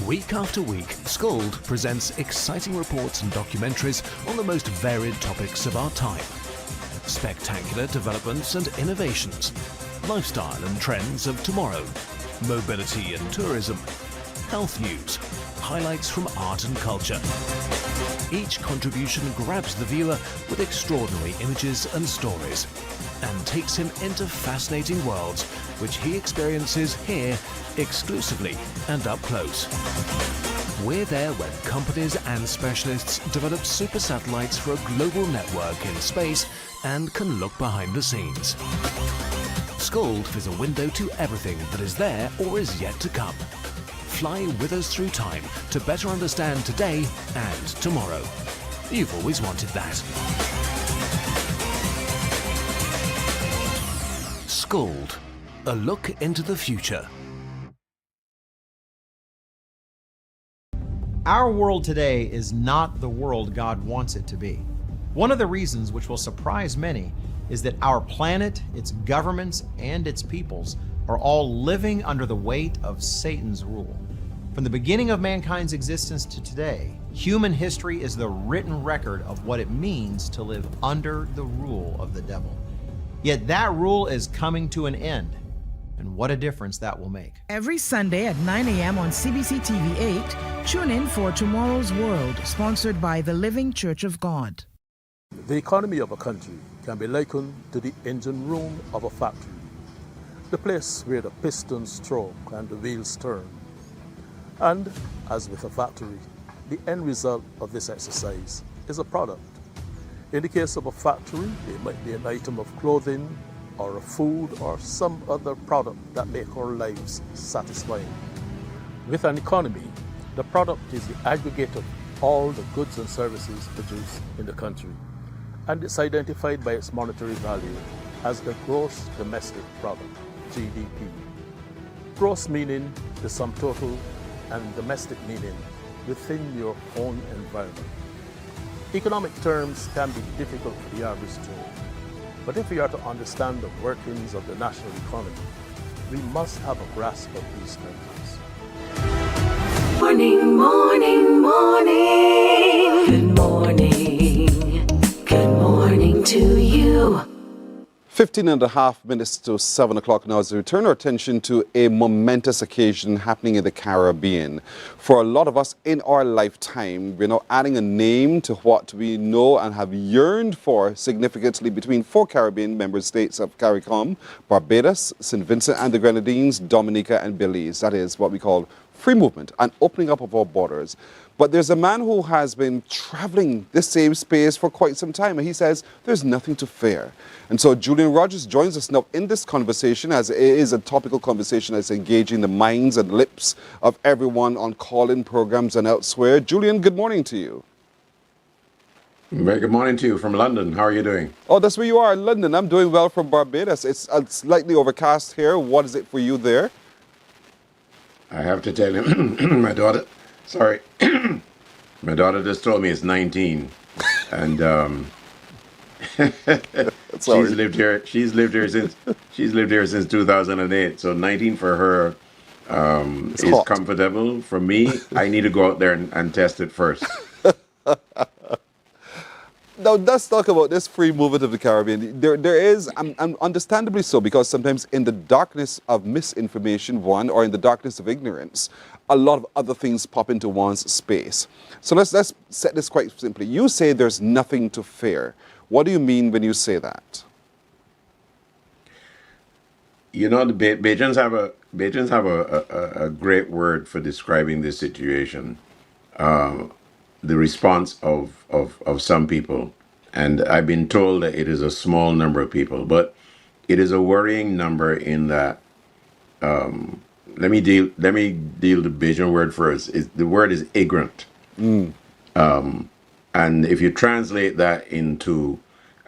Week after week, Scold presents exciting reports and documentaries on the most varied topics of our time. Spectacular developments and innovations, lifestyle and trends of tomorrow, mobility and tourism, health news, highlights from art and culture. Each contribution grabs the viewer with extraordinary images and stories and takes him into fascinating worlds which he experiences here exclusively and up close. We're there when companies and specialists develop super satellites for a global network in space and can look behind the scenes. Scold is a window to everything that is there or is yet to come. Fly with us through time to better understand today and tomorrow. You've always wanted that. Scold, a look into the future. Our world today is not the world God wants it to be. One of the reasons which will surprise many is that our planet, its governments, and its peoples are all living under the weight of Satan's rule. From the beginning of mankind's existence to today, human history is the written record of what it means to live under the rule of the devil. Yet that rule is coming to an end, and what a difference that will make. Every Sunday at 9 a.m. on CBC TV 8, tune in for Tomorrow's World, sponsored by the Living Church of God. The economy of a country can be likened to the engine room of a factory, the place where the pistons stroke and the wheels turn. And, as with a factory, the end result of this exercise is a product. In the case of a factory, it might be an item of clothing, or a food, or some other product that make our lives satisfying. With an economy, the product is the aggregate of all the goods and services produced in the country, and it's identified by its monetary value as the gross domestic product, GDP. Gross meaning the sum total, and domestic meaning within your own environment. Economic terms can be difficult for the average Joe, but if we are to understand the workings of the national economy, we must have a grasp of these terms. Morning, morning, morning. Good morning. Good morning to you. 15 and a half minutes to 7 o'clock now as we turn our attention to a momentous occasion happening in the Caribbean. For a lot of us in our lifetime, we're now adding a name to what we know and have yearned for significantly between 4 Caribbean member states of CARICOM: Barbados, St. Vincent and the Grenadines, Dominica and Belize. That is what we call free movement and opening up of our borders. But there's a man who has been traveling this same space for quite some time, and he says there's nothing to fear. And so Julian Rogers joins us now in this conversation, as it is a topical conversation that's engaging the minds and lips of everyone on call-in programs and elsewhere. Julian, good morning to you. Very good morning to you from London. How are you doing? Oh, that's where you are in London. I'm doing well from Barbados. It's slightly overcast here. What is it for you there? I have to tell you, my daughter, sorry, my daughter just told me it's 19, and she's lived here since 2008. So 19 for her is hot. comfortable. For me, I need to go out there and test it first. Now, let's talk about this free movement of the Caribbean. There is, and understandably so, because sometimes in the darkness of misinformation, or in the darkness of ignorance, a lot of other things pop into one's space. So let's set this quite simply. You say there's nothing to fear. What do you mean when you say that? You know, the Bajans have a great word for describing this situation. The response of some people, and I've been told that it is a small number of people, but it is a worrying number in that. Let me deal the Bajan word first. The word is ignorant, and if you translate that into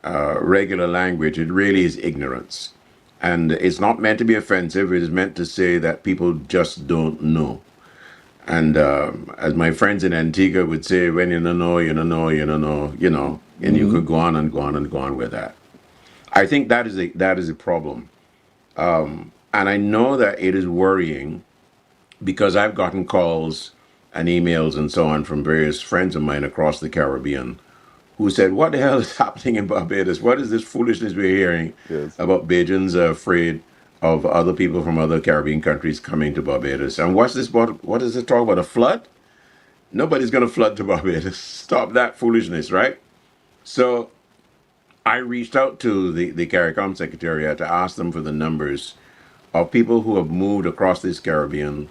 regular language, it really is ignorance, and it's not meant to be offensive. It is meant to say that people just don't know. And as my friends in Antigua would say, when you don't know, you don't know, you don't know, you know, and you could go on and go on and go on with that. I think that is a problem. And I know that it is worrying because I've gotten calls and emails and so on from various friends of mine across the Caribbean who said, what the hell is happening in Barbados? What is this foolishness we're hearing about Bajans afraid of other people from other Caribbean countries coming to Barbados? And what is this talk about, a flood? Nobody's going to flood to Barbados. Stop that foolishness, right? So I reached out to the CARICOM Secretariat to ask them for the numbers of people who have moved across this Caribbean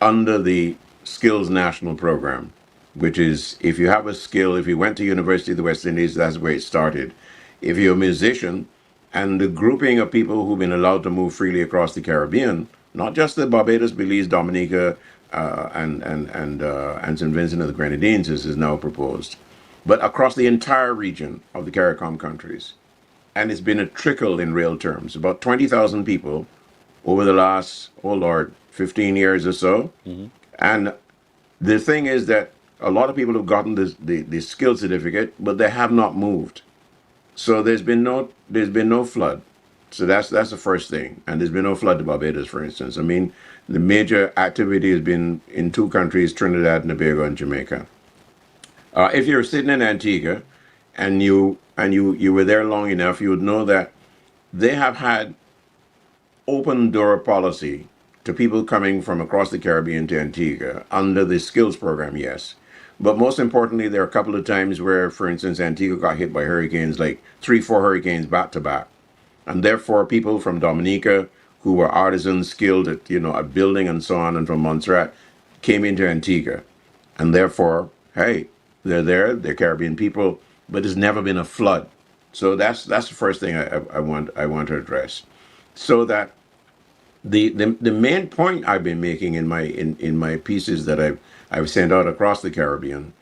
under the Skills National Program, which is, if you have a skill, if you went to University of the West Indies, that's where it started. If you're a musician, and the grouping of people who've been allowed to move freely across the Caribbean, not just the Barbados, Belize, Dominica, and St. Vincent of the Grenadines, as is now proposed, but across the entire region of the CARICOM countries. And it's been a trickle in real terms, about 20,000 people over the last, 15 years or so. And the thing is that a lot of people have gotten the skill certificate, but they have not moved. So there's been no flood. So that's the first thing. And there's been no flood to Barbados, for instance. I mean, the major activity has been in two countries, Trinidad and Tobago and Jamaica. If you're sitting in Antigua and you were there long enough, you would know that they have had open door policy to people coming from across the Caribbean to Antigua under the skills program, yes. But most importantly, there are a couple of times where, for instance, Antigua got hit by hurricanes, like 3-4 hurricanes back to back. And therefore, people from Dominica who were artisans skilled at, at building and so on, and from Montserrat came into Antigua. And therefore, hey, they're there, they're Caribbean people, but there's never been a flood. So that's the first thing I want to address. So that the main point I've been making in my pieces that I've sent out across the Caribbean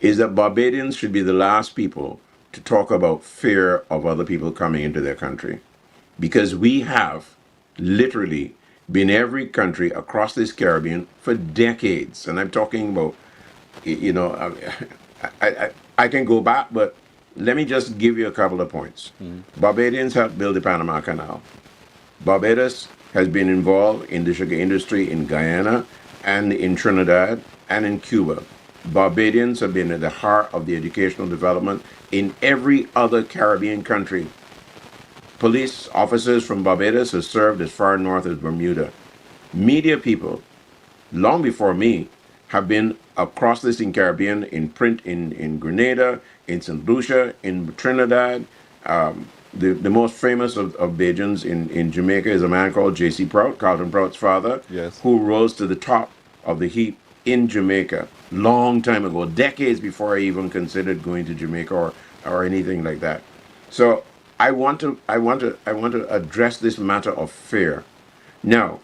is that Barbadians should be the last people to talk about fear of other people coming into their country, because we have literally been every country across this Caribbean for decades, and I'm talking about, I can go back, but let me just give you a couple of points. Barbadians helped build the Panama Canal. Barbados has been involved in the sugar industry in Guyana and in Trinidad and in Cuba. Barbadians have been at the heart of the educational development in every other Caribbean country. Police officers from Barbados have served as far north as Bermuda. Media people, long before me, have been across this in Caribbean, in print in Grenada, in St. Lucia, in Trinidad. The most famous of Bajans in Jamaica is a man called J.C. Prout, Carlton Prout's father, who rose to the top of the heap in Jamaica, long time ago, decades before I even considered going to Jamaica or anything like that. So I want to address this matter of fear. Now,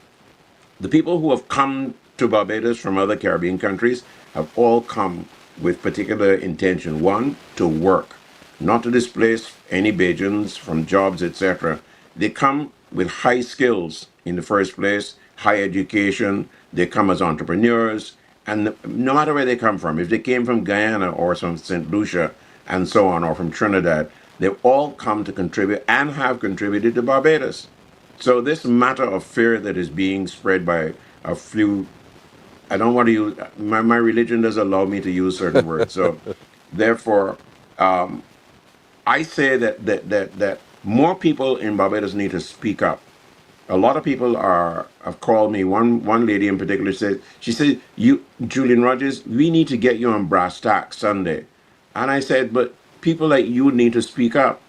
the people who have come to Barbados from other Caribbean countries have all come with particular intention. One, to work, not to displace any Bajans from jobs, etc. They come with high skills in the first place, high education. They come as entrepreneurs. And no matter where they come from, if they came from Guyana or from St. Lucia and so on, or from Trinidad, they've all come to contribute and have contributed to Barbados. So this matter of fear that is being spread by a few, I don't want to use, my religion doesn't allow me to use certain words. So therefore, I say that more people in Barbados need to speak up. A lot of people have called me. One lady in particular said, "You, Julian Rogers, we need to get you on Brass Tack Sunday." And I said, "But people like you need to speak up.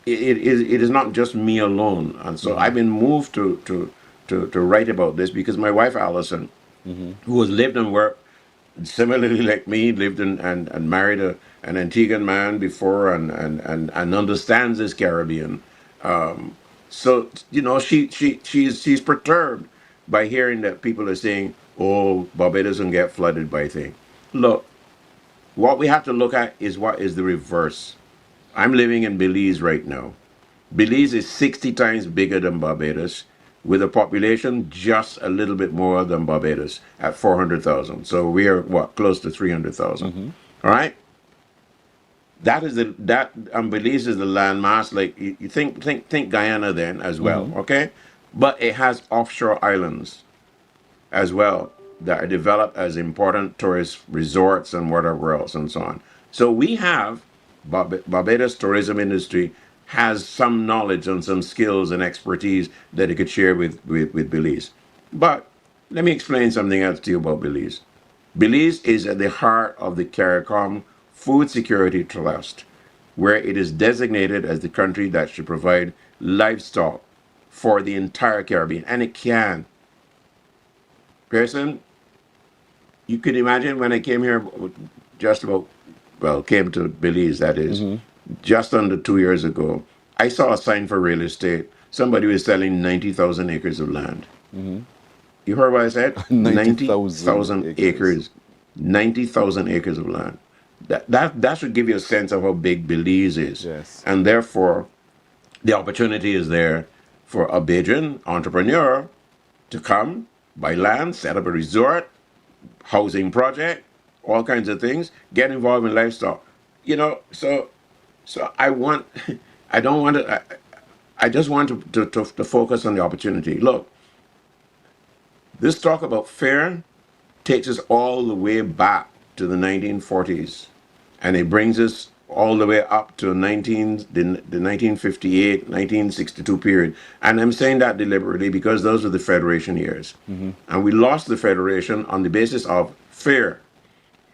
It is not just me alone." And so I've been moved to write about this because my wife Alison, who has lived and worked similarly like me, lived and married an Antiguan man before and understands this Caribbean. So you know she's perturbed by hearing that people are saying, "Oh, Barbados don't get flooded by things." Look, what we have to look at is what is the reverse. I'm living in Belize right now. Belize is 60 times bigger than Barbados, with a population just a little bit more than Barbados at 400,000. So we are close to 300,000. All right. Belize is the landmass. Like you think Guyana then as well. Okay, but it has offshore islands as well that are developed as important tourist resorts and whatever else and so on. So we have Barbados tourism industry has some knowledge and some skills and expertise that it could share with Belize. But let me explain something else to you about Belize. Belize is at the heart of the CARICOM Food Security Trust, where it is designated as the country that should provide livestock for the entire Caribbean, and it can. Pearson, you could imagine when I came here came to Belize, that is, just under 2 years ago, I saw a sign for real estate. Somebody was selling 90,000 acres of land. You heard what I said? 90,000 acres. 90,000 acres of land. That should give you a sense of how big Belize is. Yes. And therefore, the opportunity is there for a Bajan entrepreneur to come, buy land, set up a resort, housing project, all kinds of things, get involved in livestock. You know, so I just want to focus on the opportunity. Look, this talk about fear takes us all the way back to the 1940s, and it brings us all the way up to the 1958, 1962 period. And I'm saying that deliberately because those are the Federation years. And we lost the Federation on the basis of fear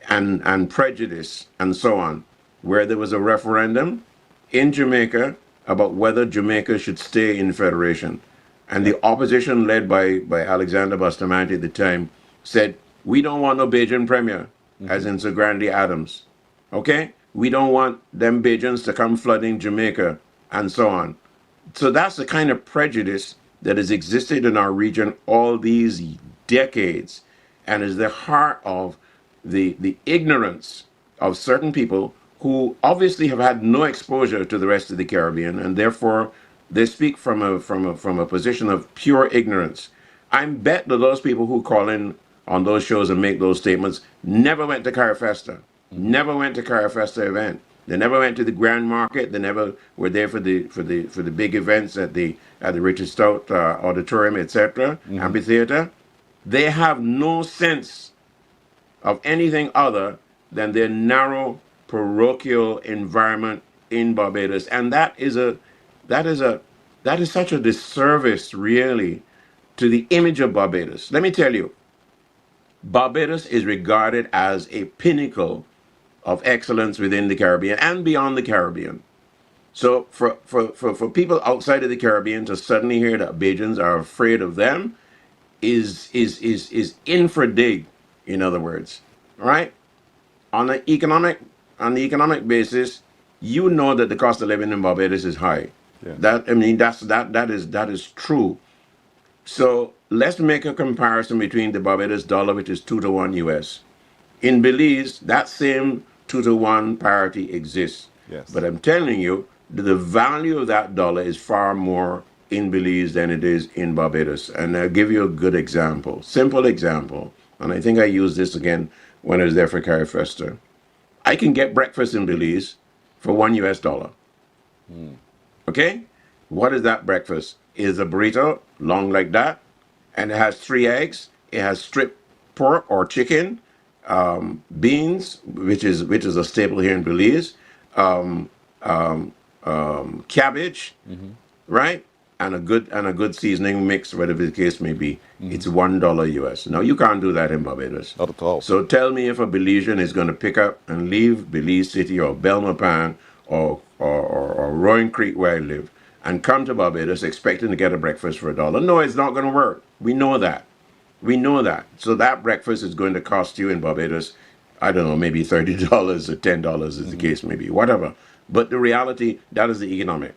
and prejudice and so on, where there was a referendum in Jamaica about whether Jamaica should stay in the Federation. And the opposition led by Alexander Bustamante at the time said, "We don't want no Bajan premier," as in Sir Grandy Adams. Okay? We don't want them Bajans to come flooding Jamaica and so on. So that's the kind of prejudice that has existed in our region all these decades and is the heart of the ignorance of certain people who obviously have had no exposure to the rest of the Caribbean, and therefore they speak from a position of pure ignorance. I bet that those people who call in on those shows and make those statements never went to Carifesta, never went to Carifesta event. They never went to the Grand Market. They never were there for the big events at the Richard Stout Auditorium, etc., amphitheater. They have no sense of anything other than their narrow parochial environment in Barbados, and that is such a disservice, really, to the image of Barbados. Let me tell you, Barbados is regarded as a pinnacle of excellence within the Caribbean and beyond the Caribbean. So for people outside of the Caribbean to suddenly hear that Bajans are afraid of them is infra-dig, in other words, right? On the economic basis, you know that the cost of living in Barbados is high. Yeah. That is true. So let's make a comparison between the Barbados dollar, which is 2 to 1 US. In Belize, that same 2 to 1 parity exists. Yes. But I'm telling you, the value of that dollar is far more in Belize than it is in Barbados. And I'll give you a good example, simple example. And I think I used this again when I was there for Carrie Fester. I can get breakfast in Belize for $1 US. Okay? What is that breakfast? It is a burrito, long like that, and it has 3 eggs. It has stripped pork or chicken, beans, which is a staple here in Belize, cabbage, right, and a good seasoning mix, whatever the case may be. It's $1 US. Now you can't do that in Barbados. Not at all. So tell me if a Belizean is going to pick up and leave Belize City or Belmopan or Roaring Creek where I live and come to Barbados expecting to get a breakfast for $1. No, it's not going to work. We know that. We know that. So that breakfast is going to cost you in Barbados, I don't know, maybe $30 or $10 as the case may be, whatever. But the reality, that is the economic.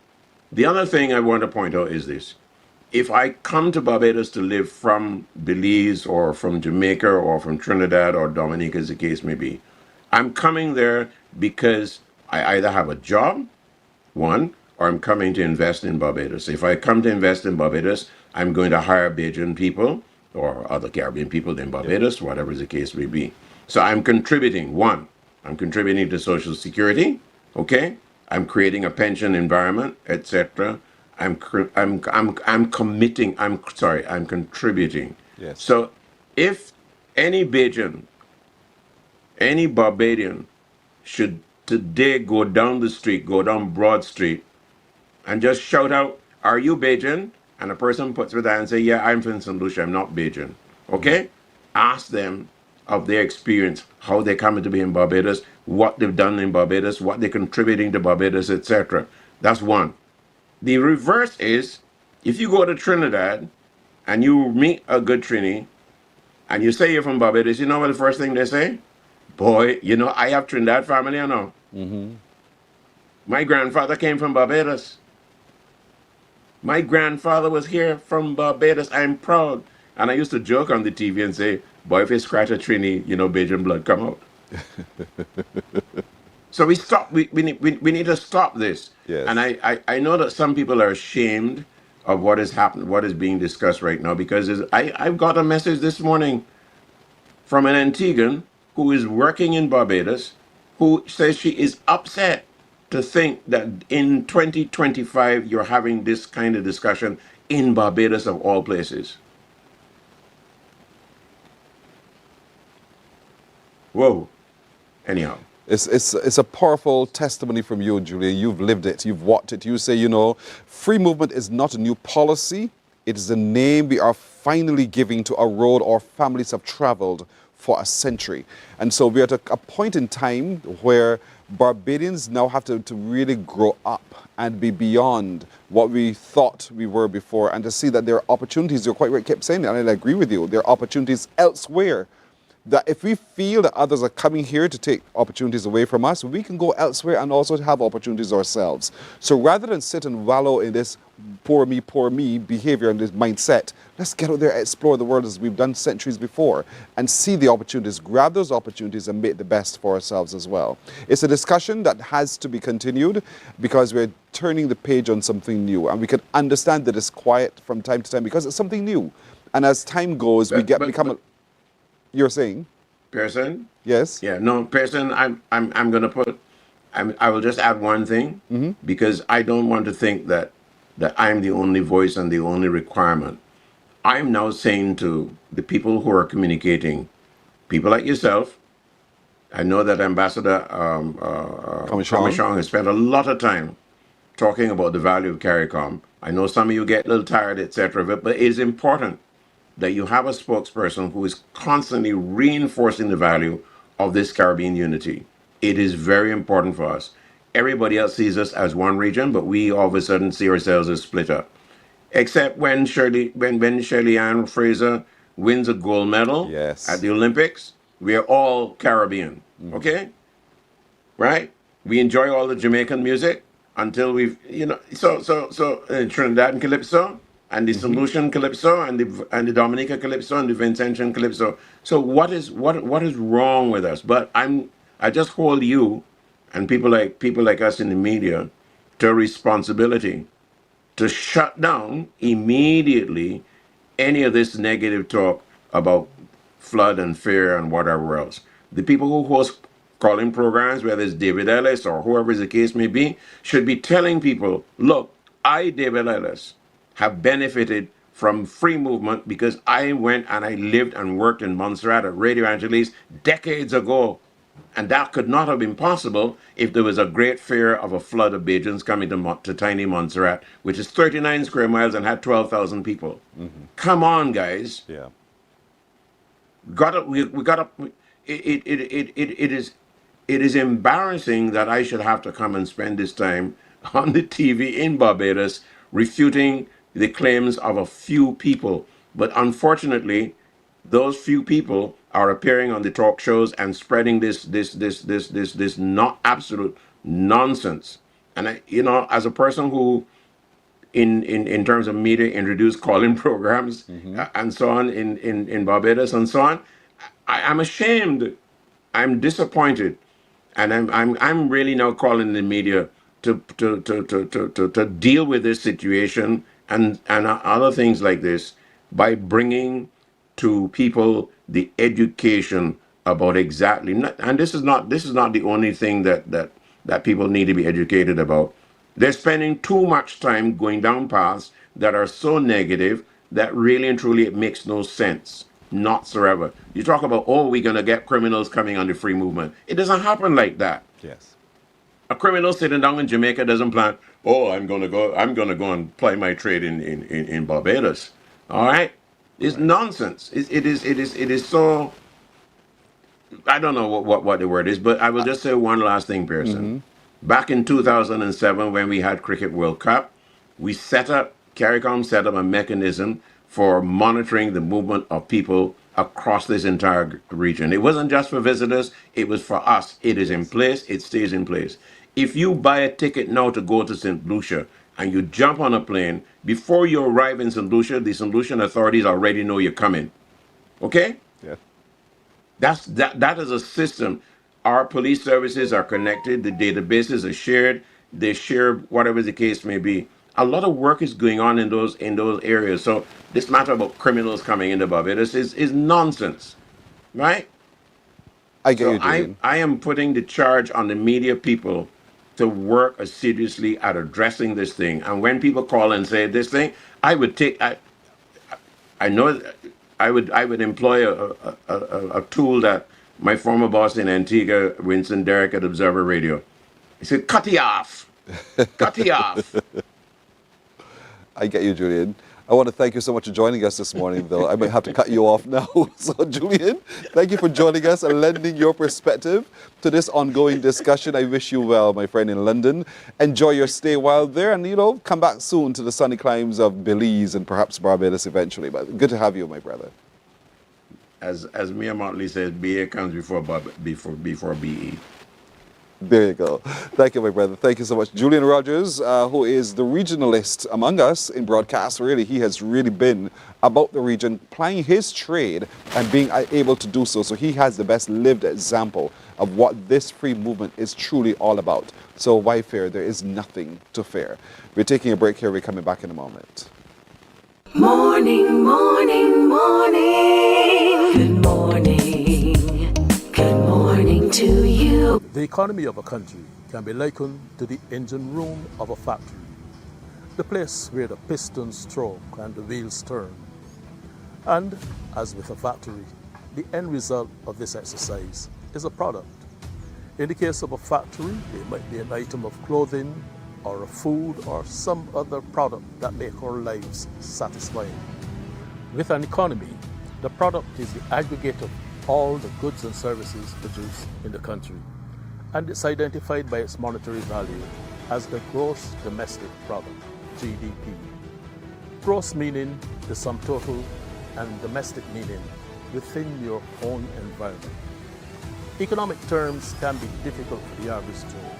The other thing I want to point out is this. If I come to Barbados to live from Belize or from Jamaica or from Trinidad or Dominica as the case may be, I'm coming there because I either have a job, one, or I'm coming to invest in Barbados. If I come to invest in Barbados, I'm going to hire Bajan people or other Caribbean people in Barbados, whatever the case may be. So I'm contributing. One, I'm contributing to Social Security, okay? I'm creating a pension environment, etc. I'm contributing. Yes. So if any Bajan, any Barbadian should today go down the street, go down Broad Street, and just shout out, "Are you Bajan?" And a person puts their hand and say, "Yeah, I'm from St. Lucia, I'm not Bajan." Okay? Ask them of their experience, how they come to be in Barbados, what they've done in Barbados, what they're contributing to Barbados, etc. That's one. The reverse is, if you go to Trinidad and you meet a good Trini and you say you're from Barbados, you know what the first thing they say? "Boy, you know, I have Trinidad family, you know. My grandfather came from Barbados. My grandfather was here from Barbados. I'm proud." And I used to joke on the TV and say, "Boy, if you scratch a Trini, you know, Bajan blood come out." So we need to stop this. Yes. And I know that some people are ashamed of what is happening, what is being discussed right now, because I've got a message this morning from an Antiguan who is working in Barbados, who says she is upset to think that in 2025 you're having this kind of discussion in Barbados of all places. Whoa. Anyhow. It's a powerful testimony from you, Julia. You've lived it. You've walked it. You say, you know, free movement is not a new policy. It is a name we are finally giving to a road our families have traveled for a century. And so we're at a point in time where Barbadians now have to really grow up and be beyond what we thought we were before, and to see that there are opportunities. You're quite right, kept saying it, and I agree with you. There are opportunities elsewhere. That if we feel that others are coming here to take opportunities away from us, we can go elsewhere and also have opportunities ourselves. So rather than sit and wallow in this poor me behavior and this mindset, let's get out there and explore the world as we've done centuries before and see the opportunities, grab those opportunities and make the best for ourselves as well. It's a discussion that has to be continued because we're turning the page on something new, and we can understand that it's quiet from time to time because it's something new. And as time goes, You're saying? Pearson? Yes? Yeah, no, Pearson, I'm going to put, I will just add one thing, because I don't want to think that I'm the only voice and the only requirement. I'm now saying to the people who are communicating, people like yourself, I know that Ambassador Commission has spent a lot of time talking about the value of CARICOM. I know some of you get a little tired, etc., but it is important that you have a spokesperson who is constantly reinforcing the value of this Caribbean unity. It is very important for us. Everybody else sees us as one region, but we all of a sudden see ourselves as split up. Except when Shirley Ann Fraser wins a gold medal at the Olympics, we are all Caribbean. Okay? Right? We enjoy all the Jamaican music until we've, so Trinidad and Calypso, and the Solution Calypso, and the Dominica Calypso, and the Vincentian Calypso. So what is wrong with us? But I just hold you and people like us in the media to a responsibility to shut down immediately any of this negative talk about flood and fear and whatever else. The people who host calling programs, whether it's David Ellis or whoever the case may be, should be telling people, look, I, David Ellis, have benefited from free movement because I went and I lived and worked in Montserrat at Radio Angeles decades ago. And that could not have been possible if there was a great fear of a flood of Bajans coming to tiny Montserrat, which is 39 square miles and had 12,000 people. Come on, guys. Yeah. It is embarrassing that I should have to come and spend this time on the TV in Barbados refuting the claims of a few people. But unfortunately, those few people are appearing on the talk shows and spreading this not absolute nonsense. And as a person who, in terms of media, introduced call-in programs and so on in Barbados and so on, I'm ashamed. I'm disappointed, and I'm really now calling the media to deal with this situation and other things like this by bringing to people the education about exactly. And this is not the only thing that people need to be educated about. They're spending too much time going down paths that are so negative that really and truly it makes no sense. Not whatsoever. You talk about, oh, we're going to get criminals coming on the free movement. It doesn't happen like that. Yes. A criminal sitting down in Jamaica doesn't plan, oh, I'm going to go and ply my trade in Barbados. All right? It's nonsense. It is so, I don't know what the word is, but I will just say one last thing, Pearson. Back in 2007, when we had Cricket World Cup, CARICOM set up a mechanism for monitoring the movement of people across this entire region. It wasn't just for visitors, it was for us. It is in place, it stays in place. If you buy a ticket now to go to St. Lucia and you jump on a plane, before you arrive in St. Lucia, the St. Lucian authorities already know you're coming. Okay? Yeah. That is a system. Our police services are connected, the databases are shared, they share whatever the case may be. A lot of work is going on in those areas. So this matter about criminals coming into Barbados is nonsense, right? I get you, Julian. I am putting the charge on the media people to work assiduously at addressing this thing. And when people call and say this thing, I would employ a tool that my former boss in Antigua, Winston Derrick at Observer Radio. He said, cut it off. Cut it off. I get you, Julian. I want to thank you so much for joining us this morning, though. I might have to cut you off now. So, Julian, thank you for joining us and lending your perspective to this ongoing discussion. I wish you well, my friend in London. Enjoy your stay while there and, come back soon to the sunny climes of Belize and perhaps Barbados eventually. But good to have you, my brother. As Mia Motley says, BA comes before BE. There you go. Thank you, my brother. Thank you so much. Julian Rogers, who is the regionalist among us in broadcast, really, he has really been about the region, plying his trade and being able to do so. So he has the best lived example of what this free movement is truly all about. So why fear? There is nothing to fear. We're taking a break here. We're coming back in a moment. Morning, morning, morning. Good morning. Good morning to you. The economy of a country can be likened to the engine room of a factory, the place where the pistons stroke and the wheels turn. And as with a factory, the end result of this exercise is a product. In the case of a factory, it might be an item of clothing or a food or some other product that make our lives satisfying. With an economy, the product is the aggregate of all the goods and services produced in the country, and it's identified by its monetary value as the gross domestic product, GDP. Gross meaning the sum total and domestic needing within your own environment. Economic terms can be difficult for the average Joe,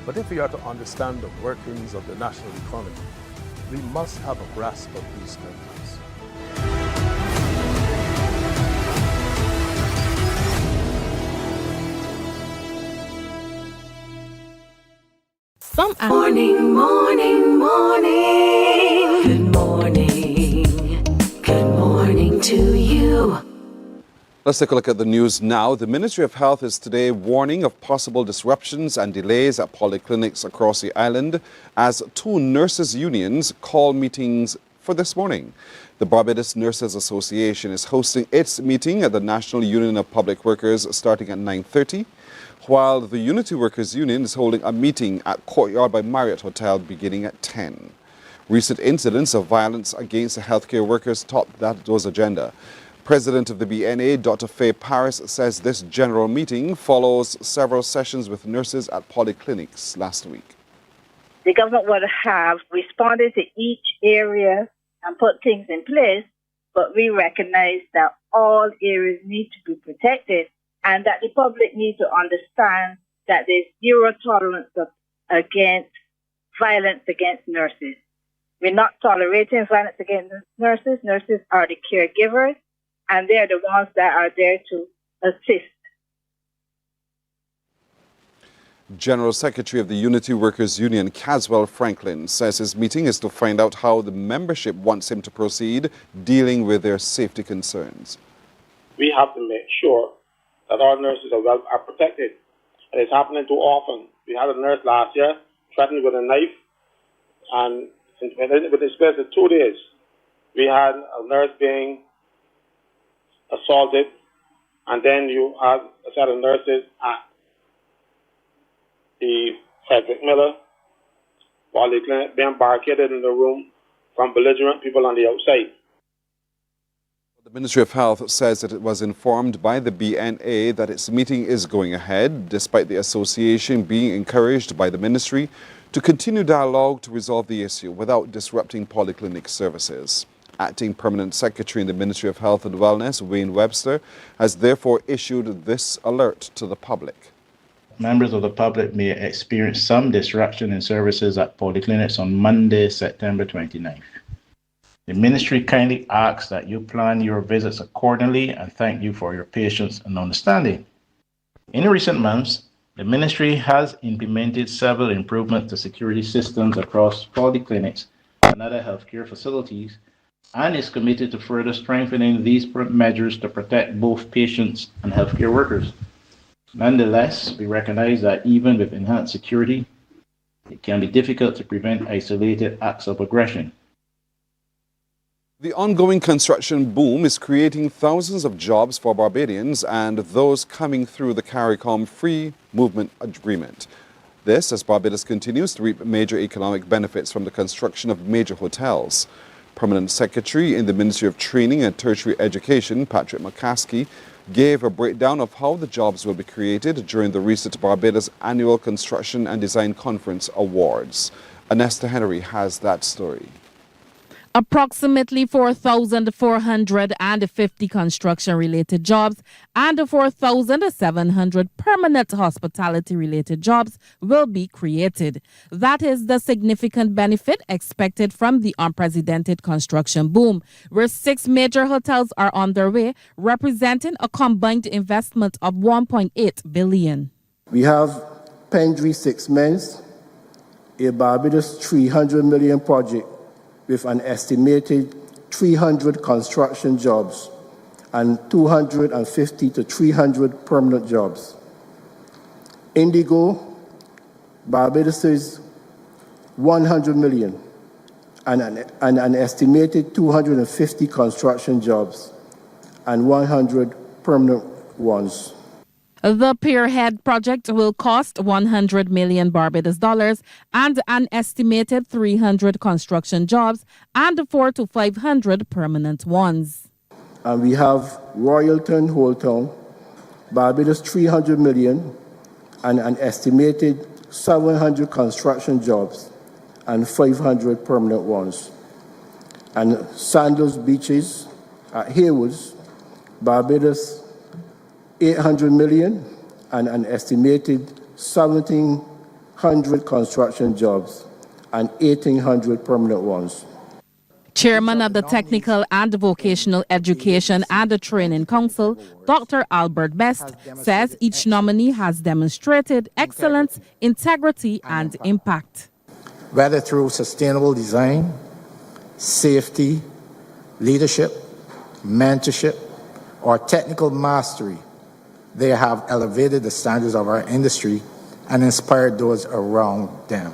but if we are to understand the workings of the national economy, we must have a grasp of these terms. Morning, morning, morning. Good morning. Good morning to you. Let's take a look at the news now. The Ministry of Health is today warning of possible disruptions and delays at polyclinics across the island as two nurses' unions call meetings for this morning. The Barbados Nurses Association is hosting its meeting at the National Union of Public Workers starting at 9:30, while the Unity Workers Union is holding a meeting at Courtyard by Marriott Hotel beginning at 10. Recent incidents of violence against the healthcare workers topped those agenda. President of the BNA, Dr. Faye Paris, says this general meeting follows several sessions with nurses at polyclinics last week. The government would have responded to each area and put things in place, but we recognize that all areas need to be protected and that the public need to understand that there's zero tolerance against violence against nurses. We're not tolerating violence against nurses. Nurses are the caregivers, and they're the ones that are there to assist. General Secretary of the Unity Workers Union, Caswell Franklin, says his meeting is to find out how the membership wants him to proceed dealing with their safety concerns. We have to make sure that our nurses are protected. And it's happening too often. We had a nurse last year threatened with a knife, and within the space of 2 days, we had a nurse being assaulted, and then you had a set of nurses at the Frederick Miller Polyclinic being barricaded in the room from belligerent people on the outside. The Ministry of Health says that it was informed by the BNA that its meeting is going ahead, despite the association being encouraged by the ministry to continue dialogue to resolve the issue without disrupting polyclinic services. Acting Permanent Secretary in the Ministry of Health and Wellness, Wayne Webster, has therefore issued this alert to the public. Members of the public may experience some disruption in services at polyclinics on Monday, September 29th. The ministry kindly asks that you plan your visits accordingly and thank you for your patience and understanding. In recent months, the ministry has implemented several improvements to security systems across polyclinics and other healthcare facilities, and is committed to further strengthening these measures to protect both patients and healthcare workers. Nonetheless, we recognize that even with enhanced security, it can be difficult to prevent isolated acts of aggression. The ongoing construction boom is creating thousands of jobs for Barbadians and those coming through the CARICOM Free Movement Agreement. This as Barbados continues to reap major economic benefits from the construction of major hotels. Permanent Secretary in the Ministry of Training and Tertiary Education, Patrick McCaskey, gave a breakdown of how the jobs will be created during the recent Barbados Annual Construction and Design Conference Awards. Anesta Henry has that story. Approximately 4,450 construction-related jobs and 4,700 permanent hospitality-related jobs will be created. That is the significant benefit expected from the unprecedented construction boom, where 6 major hotels are on their way, representing a combined investment of $1.8 billion. We have Pendry 6 Men's, a Barbados $300 million project with an estimated 300 construction jobs and 250 to 300 permanent jobs. Indigo, Barbados's $100 million and an estimated 250 construction jobs and 100 permanent ones. The Pierhead project will cost $100 million Barbados dollars and an estimated 300 construction jobs and 400 to 500 permanent ones. And we have Royalton Old Town, Barbados $300 million and an estimated 700 construction jobs and 500 permanent ones. And Sandals Beaches, At Haywoods, Barbados, 800 million and an estimated 1,700 construction jobs and 1,800 permanent ones. Chairman of the Technical and Vocational Education and the Training Council, Dr. Albert Best, says each nominee has demonstrated excellence, integrity, and impact. Whether through sustainable design, safety, leadership, mentorship, or technical mastery, they have elevated the standards of our industry and inspired those around them.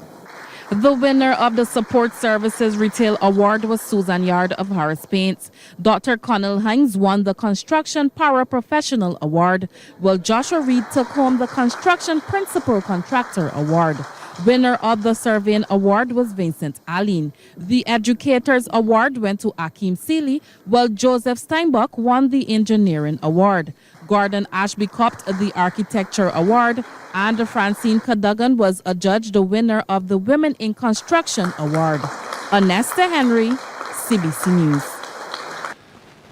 The winner of the Support Services Retail Award was Susan Yard of Harris Paints. Dr. Connell Hines won the Construction Paraprofessional Award, while Joshua Reed took home the Construction Principal Contractor Award. Winner of the Surveying Award was Vincent Allen. The Educators Award went to Akeem Seeley, while Joseph Steinbach won the Engineering Award. Gordon Ashby copped the Architecture Award, and Francine Cadogan was adjudged the winner of the Women in Construction Award. Anesta Henry, CBC News.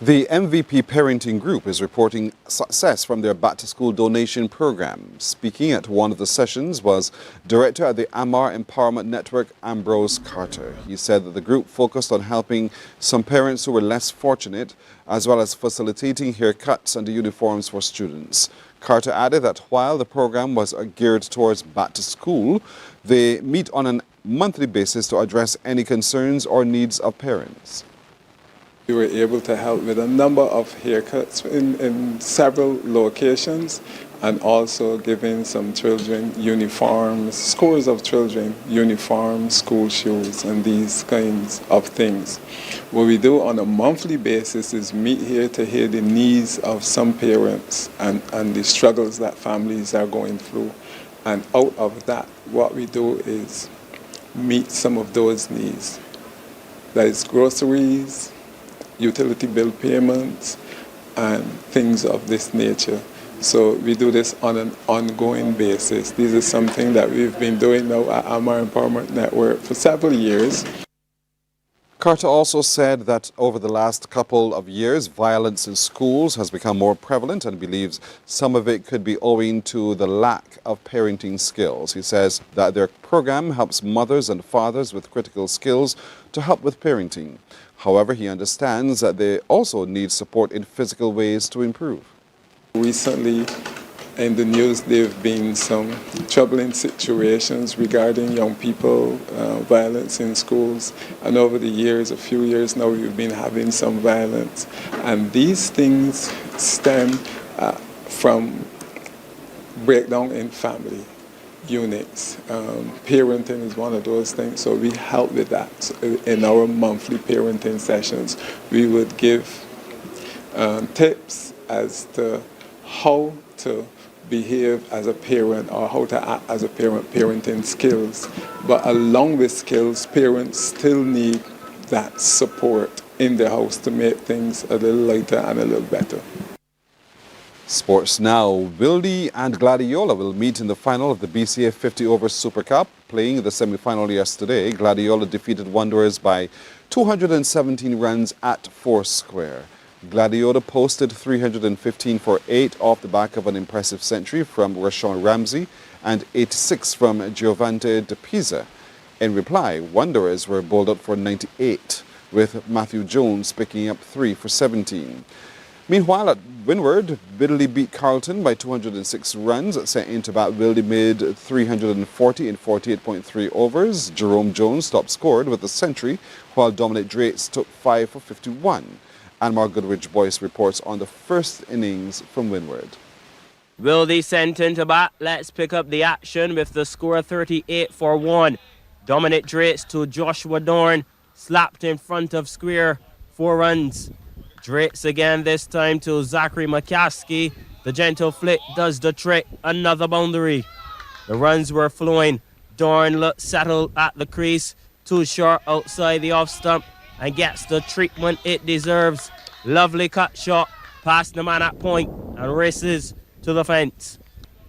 The MVP Parenting Group is reporting success from their back-to-school donation program. Speaking at one of the sessions was Director at the Amar Empowerment Network, Ambrose Carter. He said that the group focused on helping some parents who were less fortunate, as well as facilitating haircuts and uniforms for students. Carter added that while the program was geared towards back-to-school, they meet on a monthly basis to address any concerns or needs of parents. We were able to help with a number of haircuts in several locations, and also giving some children uniforms, scores of children uniforms, school shoes, and these kinds of things. What we do on a monthly basis is meet here to hear the needs of some parents and the struggles that families are going through. And out of that, what we do is meet some of those needs. That is groceries, utility bill payments, and things of this nature. So we do this on an ongoing basis. This is something that we've been doing now at Amar Empowerment Network for several years. Carter also said that over the last couple of years, violence in schools has become more prevalent and believes some of it could be owing to the lack of parenting skills. He says that their program helps mothers and fathers with critical skills to help with parenting. However, he understands that they also need support in physical ways to improve. Recently, in the news, there have been some troubling situations regarding young people, violence in schools. And over the years, a few years now, we've been having some violence. And these things stem from breakdown in family units. Parenting is one of those things, so we help with that. So in our monthly parenting sessions, we would give tips as to how to behave as a parent or how to act as a parent, parenting skills. But along with skills, parents still need that support in the house to make things a little lighter and a little better. Sports now. Wildy and Gladiola will meet in the final of the BCA 50 Over Super Cup. Playing the semi-final yesterday, Gladiola defeated Wanderers by 217 runs at Foursquare. Gladiola posted 315 for 8 off the back of an impressive century from Rashawn Ramsey and 86 from Giovante De Pisa. In reply, Wanderers were bowled out for 98, with Matthew Jones picking up 3 for 17. Meanwhile, at Windward, Bidley beat Carlton by 206 runs. Sent into bat, Wildy made 340 in 48.3 overs. Jerome Jones top scored with a century, while Dominic Drates took 5 for 51. Anmar Goodrich Boyce reports on the first innings from Windward. Wildy sent into bat. Let's pick up the action with the score 38 for 1. Dominic Drates to Joshua Dorn, slapped in front of square, 4 runs. Drates again, this time to Zachary McCaskey. The gentle flick does the trick, another boundary. The runs were flowing. Dorn looked settled at the crease, too short outside the off stump, and gets the treatment it deserves. Lovely cut shot past the man at point and races to the fence.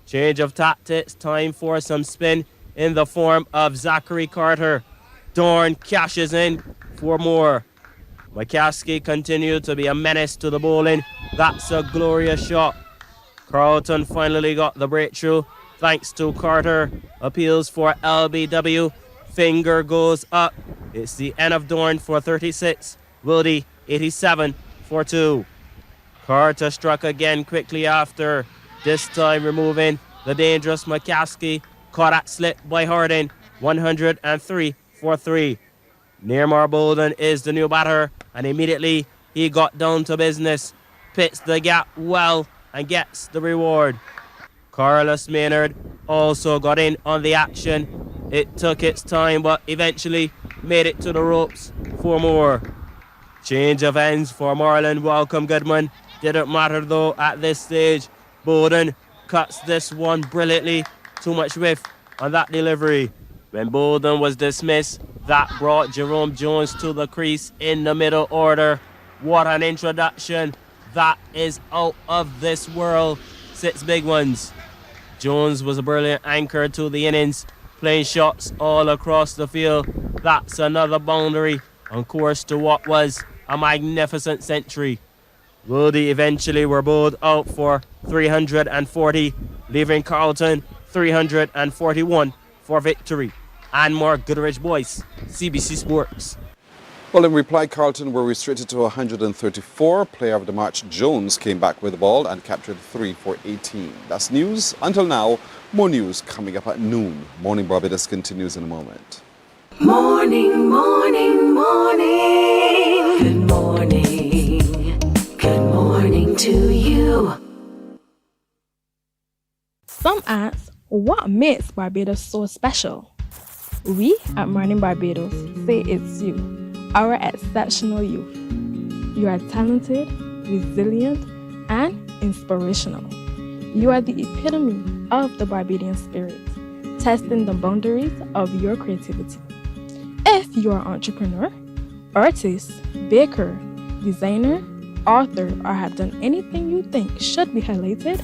Change of tactics, time for some spin in the form of Zachary Carter. Dorn cashes in for more. McCaskey continued to be a menace to the bowling. That's a glorious shot. Carlton finally got the breakthrough thanks to Carter. Appeals for LBW. Finger goes up. It's the end of Dorn for 36. Wildy 87 for 2. Carter struck again quickly after, this time removing the dangerous McCaskey. Caught at slip by Harding. 103 for 3. Nearmar Bolden is the new batter, and immediately he got down to business. Pits the gap well and gets the reward. Carlos Maynard also got in on the action. It took its time, but eventually made it to the ropes for more. Change of ends for Marlon Welcome Goodman. Didn't matter though at this stage. Bolden cuts this one brilliantly. Too much whiff on that delivery. When Bolden was dismissed, that brought Jerome Jones to the crease in the middle order. What an introduction. That is out of this world. 6 big ones. Jones was a brilliant anchor to the innings, playing shots all across the field. That's another boundary on course to what was a magnificent century. Wildy eventually were bowled out for 340, leaving Carlton 341 for victory. And more Goodrich Boyce, CBC Sports. Well, in reply, Carlton were restricted to 134. Player of the match, Jones, came back with the ball and captured 3 for 18. That's news. Until now, more news coming up at noon. Morning Barbados continues in a moment. Morning, morning, morning. Good morning. Good morning to you. Some ask, what makes Barbados so special? We at Mornin Barbados say it's you, our exceptional youth. You are talented, resilient, and inspirational. You are the epitome of the Barbadian spirit, testing the boundaries of your creativity. If you are an entrepreneur, artist, baker, designer, author, or have done anything you think should be highlighted,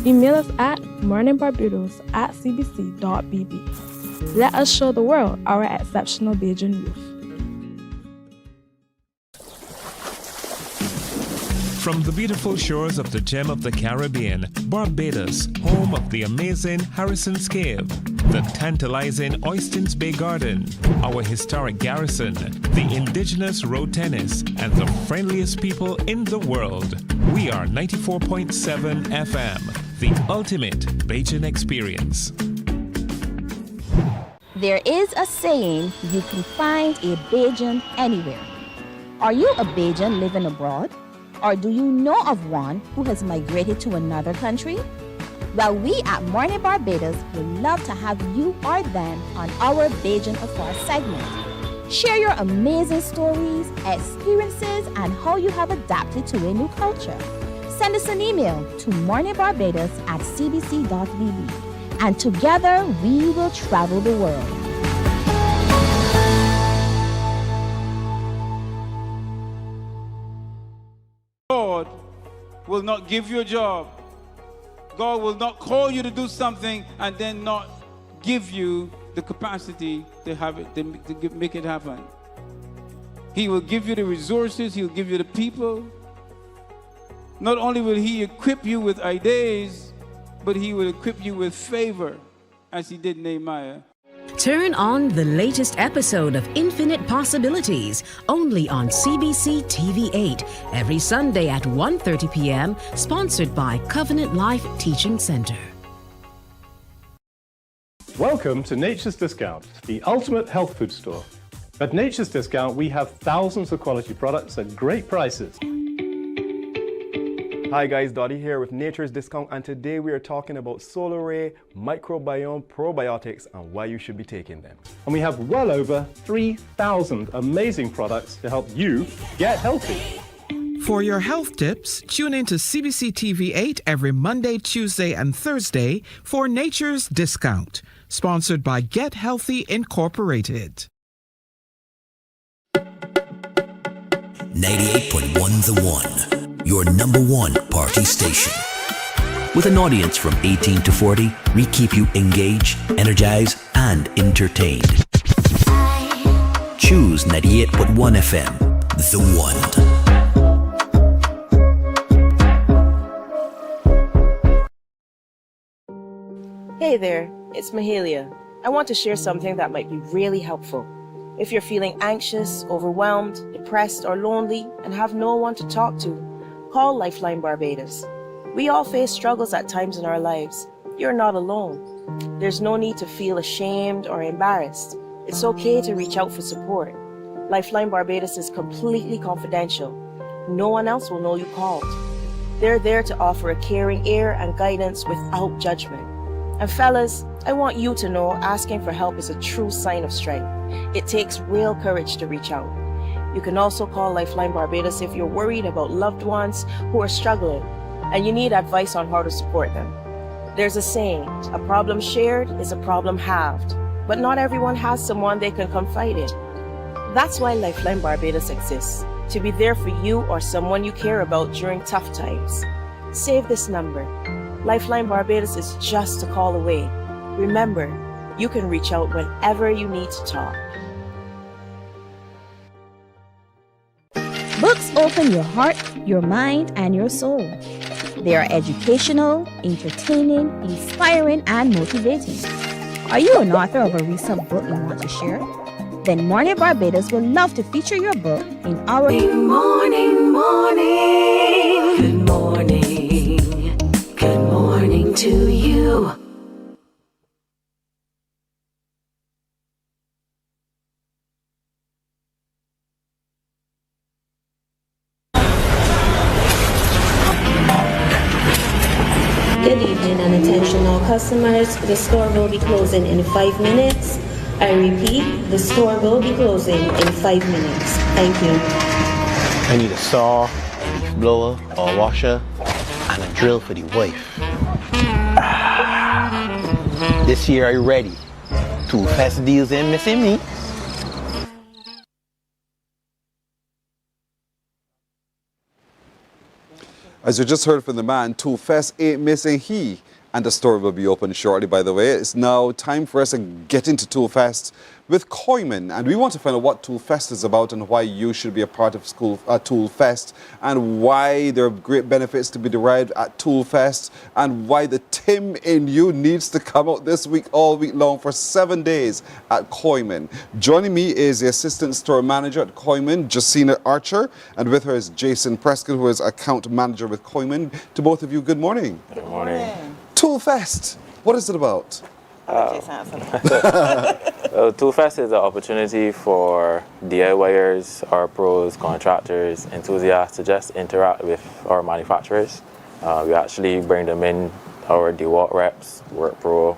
email us at morninbarbados@cbc.bb. Let us show the world our exceptional Bajan youth. From the beautiful shores of the gem of the Caribbean, Barbados, home of the amazing Harrison's Cave, the tantalizing Oystins Bay Garden, our historic garrison, the indigenous road tennis, and the friendliest people in the world. We are 94.7 FM, the ultimate Bajan experience. There is a saying, you can find a Bajan anywhere. Are you a Bajan living abroad? Or do you know of one who has migrated to another country? Well, we at Mornin Barbados would love to have you or them on our Bajan Afar segment. Share your amazing stories, experiences, and how you have adapted to a new culture. Send us an email to morninbarbados@cbc.bb. And together we will travel the world. God will not give you a job. God will not call you to do something and then not give you the capacity to have it, to make it happen. He will give you the resources. He'll give you the people. Not only will He equip you with ideas, but He will equip you with favor, as He did Nehemiah. Turn on the latest episode of Infinite Possibilities, only on CBC TV8, every Sunday at 1:30 p.m., sponsored by Covenant Life Teaching Center. Welcome to Nature's Discount, the ultimate health food store. At Nature's Discount, we have thousands of quality products at great prices. Hi guys, Dottie here with Nature's Discount, and today we are talking about Solar Ray, microbiome, probiotics, and why you should be taking them. And we have well over 3,000 amazing products to help you get healthy. For your health tips, tune in to CBC TV8 every Monday, Tuesday, and Thursday for Nature's Discount, sponsored by Get Healthy Incorporated. 98.1 The One. Your number one party station. With an audience from 18 to 40, we keep you engaged, energized, and entertained. Choose 98.1 FM, the one. Hey there, it's Mahalia. I want to share something that might be really helpful. If you're feeling anxious, overwhelmed, depressed, or lonely and have no one to talk to, call Lifeline Barbados. We all face struggles at times in our lives. You're not alone. There's no need to feel ashamed or embarrassed. It's okay to reach out for support. Lifeline Barbados is completely confidential. No one else will know you called. They're there to offer a caring ear and guidance without judgment. And fellas, I want you to know asking for help is a true sign of strength. It takes real courage to reach out. You can also call Lifeline Barbados if you're worried about loved ones who are struggling and you need advice on how to support them. There's a saying, a problem shared is a problem halved, but not everyone has someone they can confide in. That's why Lifeline Barbados exists, to be there for you or someone you care about during tough times. Save this number. Lifeline Barbados is just a call away. Remember, you can reach out whenever you need to talk. Books open your heart, your mind, and your soul. They are educational, entertaining, inspiring, and motivating. Are you an author of a recent book you want to share? Then Mornin Barbados would love to feature your book in our Morning, morning. Good morning. Good morning to you. Good evening and attention all customers. The store will be closing in 5 minutes. I repeat, the store will be closing in 5 minutes. Thank you. I need a saw, a leaf blower, or a washer, and a drill for the wife. This year, are you ready? Toolfest deals ain't missing me. As you just heard from the man, Toolfest ain't missing he. And the store will be open shortly, by the way. It's now time for us to get into Toolfest with Kyman. And we want to find out what Toolfest is about and why you should be a part of Toolfest, and why there are great benefits to be derived at Toolfest, and why the Tim in you needs to come out this week, all week long, for 7 days at Kyman. Joining me is the Assistant Store Manager at Kyman, Jacina Archer, and with her is Jason Prescott, who is Account Manager with Kyman. To both of you, good morning. Good morning. Toolfest, what is it about? Toolfest is an opportunity for DIYers, our pros, contractors, enthusiasts to just interact with our manufacturers. We actually bring them in, our DeWalt reps, WorkPro,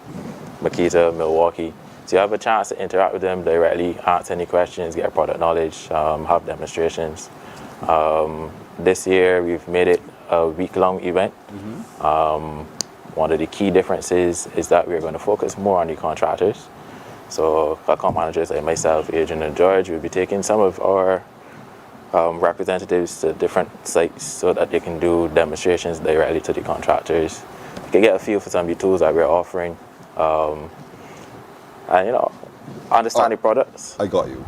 Makita, Milwaukee. So you have a chance to interact with them directly, answer any questions, get product knowledge, have demonstrations. This year we've made it a week-long event. One of the key differences is that we're going to focus more on the contractors. So account managers like myself, Adrian and George, will be taking some of our representatives to different sites so that they can do demonstrations directly to the contractors. You can get a feel for some of the tools that we're offering. And understand the products. I got you.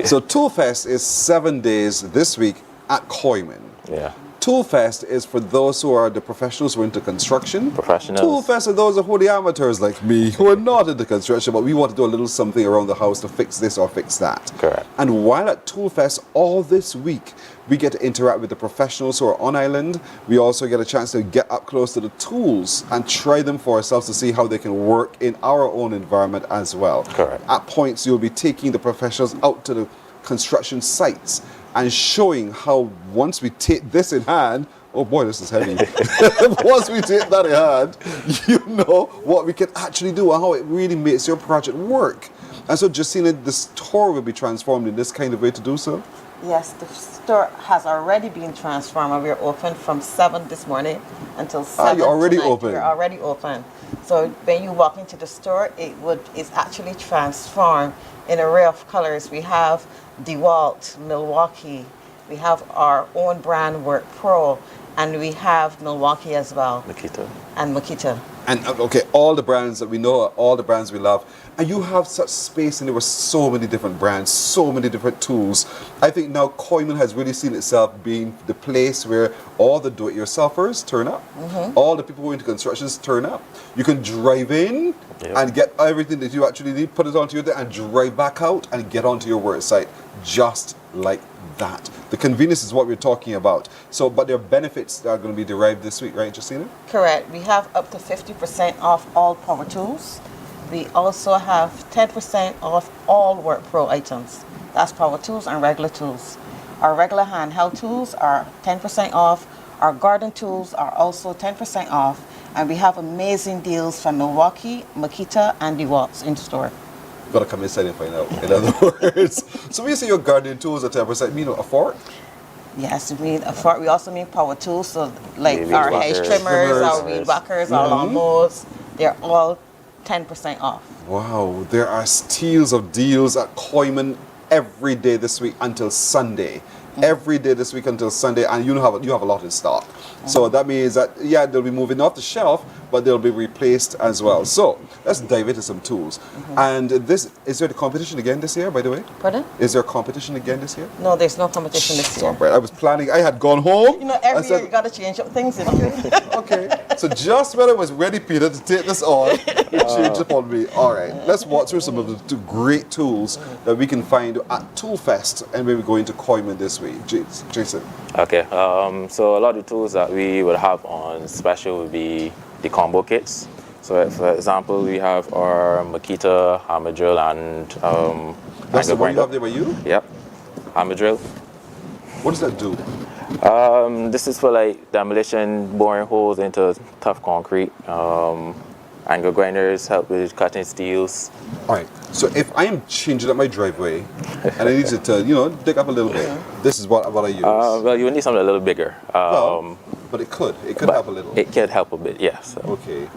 So Toolfest is 7 days this week at Kyman. Yeah. Toolfest is for those who are the professionals who are into construction. Professionals. Toolfest are those who are the amateurs like me, who are not into construction, but we want to do a little something around the house to fix this or fix that. Correct. And while at Toolfest all this week, we get to interact with the professionals who are on island. We also get a chance to get up close to the tools and try them for ourselves to see how they can work in our own environment as well. Correct. At points, you'll be taking the professionals out to the construction sites and showing how once we take this in hand, oh boy, this is heavy. Once we take that in hand, you know what we can actually do and how it really makes your project work. And so, Jacina, the store will be transformed in this kind of way to do so? Yes, the store has already been transformed. We're open from 7 this morning until 7 you're already tonight. open? We're already open. So when you walk into the store, it's actually transformed in an array of colors. We have DeWalt, Milwaukee, we have our own brand WorkPro, And we have Milwaukee as well. Makita. And Makita. And okay, all the brands that we know, all the brands we love. And you have such space, and there were so many different brands, so many different tools. I think now Kyman has really seen itself being the place where all the do-it-yourselfers turn up. All the people who are into constructions turn up. You can drive in and get everything that you actually need, put it onto your day, and drive back out and get onto your work site just like that. The convenience is what we're talking about. So, but there are benefits that are going to be derived this week, right, Justina? Correct. We have up to 50% off all power tools. We also have 10% off all Work Pro items. That's power tools and regular tools. Our regular handheld tools are 10% off. Our garden tools are also 10% off. And we have amazing deals from Milwaukee, Makita, and DeWalt's in store. You've got to come inside and find out, in other words. So when you say your gardening tools are 10%, mean a fork? Yes, we mean a fork. We also mean power tools. So like Weed our whackers. hedge trimmers, our weed whackers, our lawnmowers, they're all 10% off. Wow, there are steals of deals at Kyman every day this week until Sunday. Every day this week until Sunday, and you have a lot in stock. So that means that, yeah, they'll be moving off the shelf, but they'll be replaced as well. So let's dive into some tools. And is there the competition again this year, by the way? Pardon? Is there a competition again this year? No, there's no competition this year. Right. I was planning, I had gone home. You know, every year you got to change up things, you know. Okay. So just when I was ready, Peter, to take this on, you changed up on me. All right. Let's walk through some of the great tools that we can find at Toolfest, and maybe go into Kyman this week. Jason. Okay. So a lot of the tools that we would have on special would be the combo kits. So for example, we have our Makita hammer drill and That's the one you have there by you? Yep. Hammer drill. What does that do? This is for like demolition, boring holes into tough concrete. Angle grinders help with cutting steels. All right. So if I am changing up my driveway and I need to, dig up a little bit, this is what I use. Well, you would need something a little bigger. But it could help a little. It could help a bit, yes. Okay.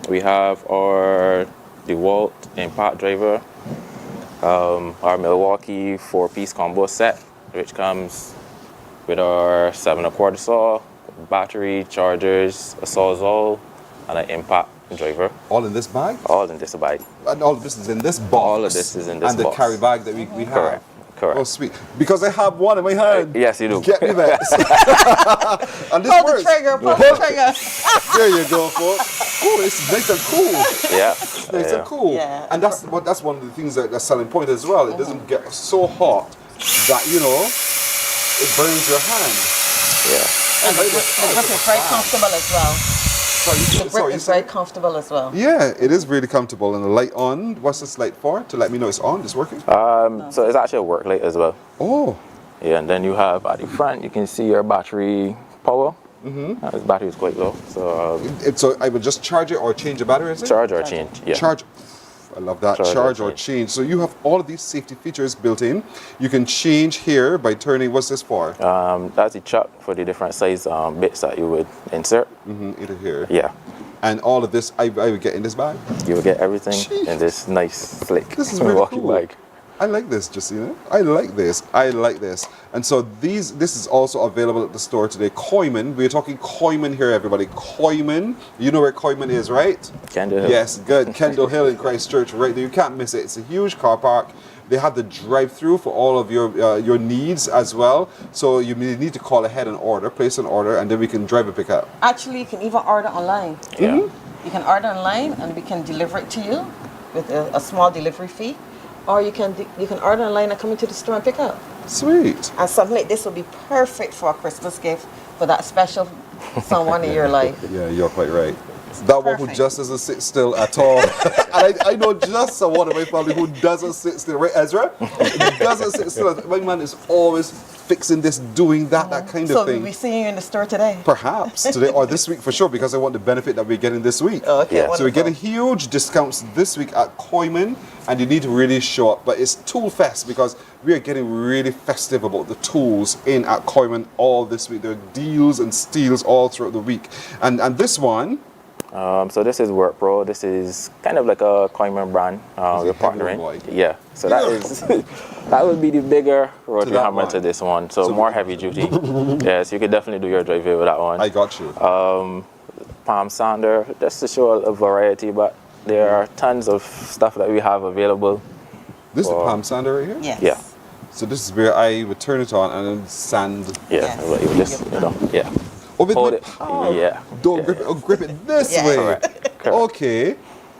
We have our DeWalt impact driver, our Milwaukee 4-piece combo set, which comes with our 7¼ saw, battery, chargers, a sawzall, and an impact driver. All in this bag? All in this bag. And all of this is in this box? All of this is in this box. And the carry bag that we have? Correct. Oh, sweet. Because I have one in my hand. Yes, you do. Get me that. And this pull works. the trigger, pull the trigger. There you go, folks. Oh, it's nice and cool. Yeah. It's nice and cool. Yeah. And that's one of the things that's selling point as well. It doesn't get so hot that, it burns your hand. Yeah. And the grip is very comfortable as well. The grip is very comfortable as well. Yeah, it is really comfortable. And the light on, what's this light for? To let me know it's on, it's working? So it's actually a work light as well. Oh. Yeah, and then you have at the front, you can see your battery power. This battery is quite low. So I would just charge it or change the battery, is it? Charge or change, yeah. Charge. I love that. Charge or change. So you have all of these safety features built in. You can change here by turning, what's this for? That's the chuck for the different size bits that you would insert. Either here. Yeah. And all of this, I would get in this bag? You will get everything in this nice, slick This is really Milwaukee cool. bag. I like this, Justina. I like this. I like this. And so this is also available at the store today. Kyman. We're talking Kyman here, everybody. Kyman. You know where Kyman is, right? Kendall Hill. Yes, good. Kendall Hill in Christchurch, right there. You can't miss it. It's a huge car park. They have the drive-through for all of your needs as well. So you need to call ahead and place an order, and then we can drive and pick up. Actually, you can even order online. Yeah. You can order online, and we can deliver it to you with a small delivery fee. Or you can order online and come into the store and pick up. Sweet. And something like this would be perfect for a Christmas gift for that special someone in your life. Yeah, you're quite right. That one who just doesn't sit still at all. And I know just someone in my family who doesn't sit still, right, Ezra? He doesn't sit still. My man is always fixing this, doing that kind of thing. So we'll be seeing you in the store today? Perhaps today or this week for sure, because I want the benefit that we're getting this week. Okay, Yeah. So we're getting huge discounts this week at Kyman, and you need to really show up. But it's Toolfest because we are getting really festive about the tools in at Kyman all this week. There are deals and steals all throughout the week. And this one, So this is Work Pro. This is kind of like a Kyman brand. We're partnering. Yeah. So that is that would be the bigger rotary hammer to this one. So more heavy duty. Yes, you could definitely do your driveway with that one. I got you. Palm sander, just to show a variety, but there are tons of stuff that we have available. This is the palm sander right here? Yes. Yeah. So this is where I would turn it on and then sand. Yeah. Just, yeah. Oh, with Hold my it. palm. Yeah. Don't grip it. Oh, grip it this way. Correct. Okay.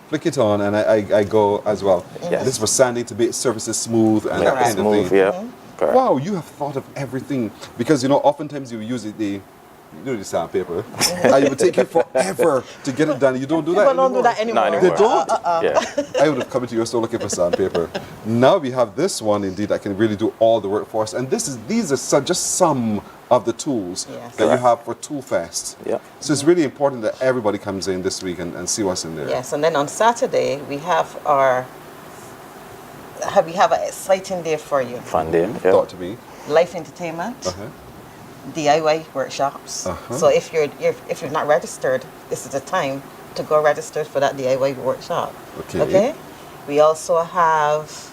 Flick it on and I go as well. Yes. This is for sanding to make surfaces smooth and that kind of smooth, thing. yeah. Correct. Wow, you have thought of everything. Because, oftentimes you use the sandpaper. And it would take you forever to get it done. You don't do that People don't do that anymore. They don't? Yeah. I would have come into your store looking for sandpaper. Now we have this one indeed that can really do all the work for us. And these are just some of the tools that you have for Toolfest. Yeah. So it's really important that everybody comes in this week and see what's in there. Yes, and then on Saturday we have an exciting day for you. Fun day. Yeah. Talk to me. Live entertainment. DIY workshops. So if you're not registered, this is the time to go register for that DIY workshop. Okay. We also have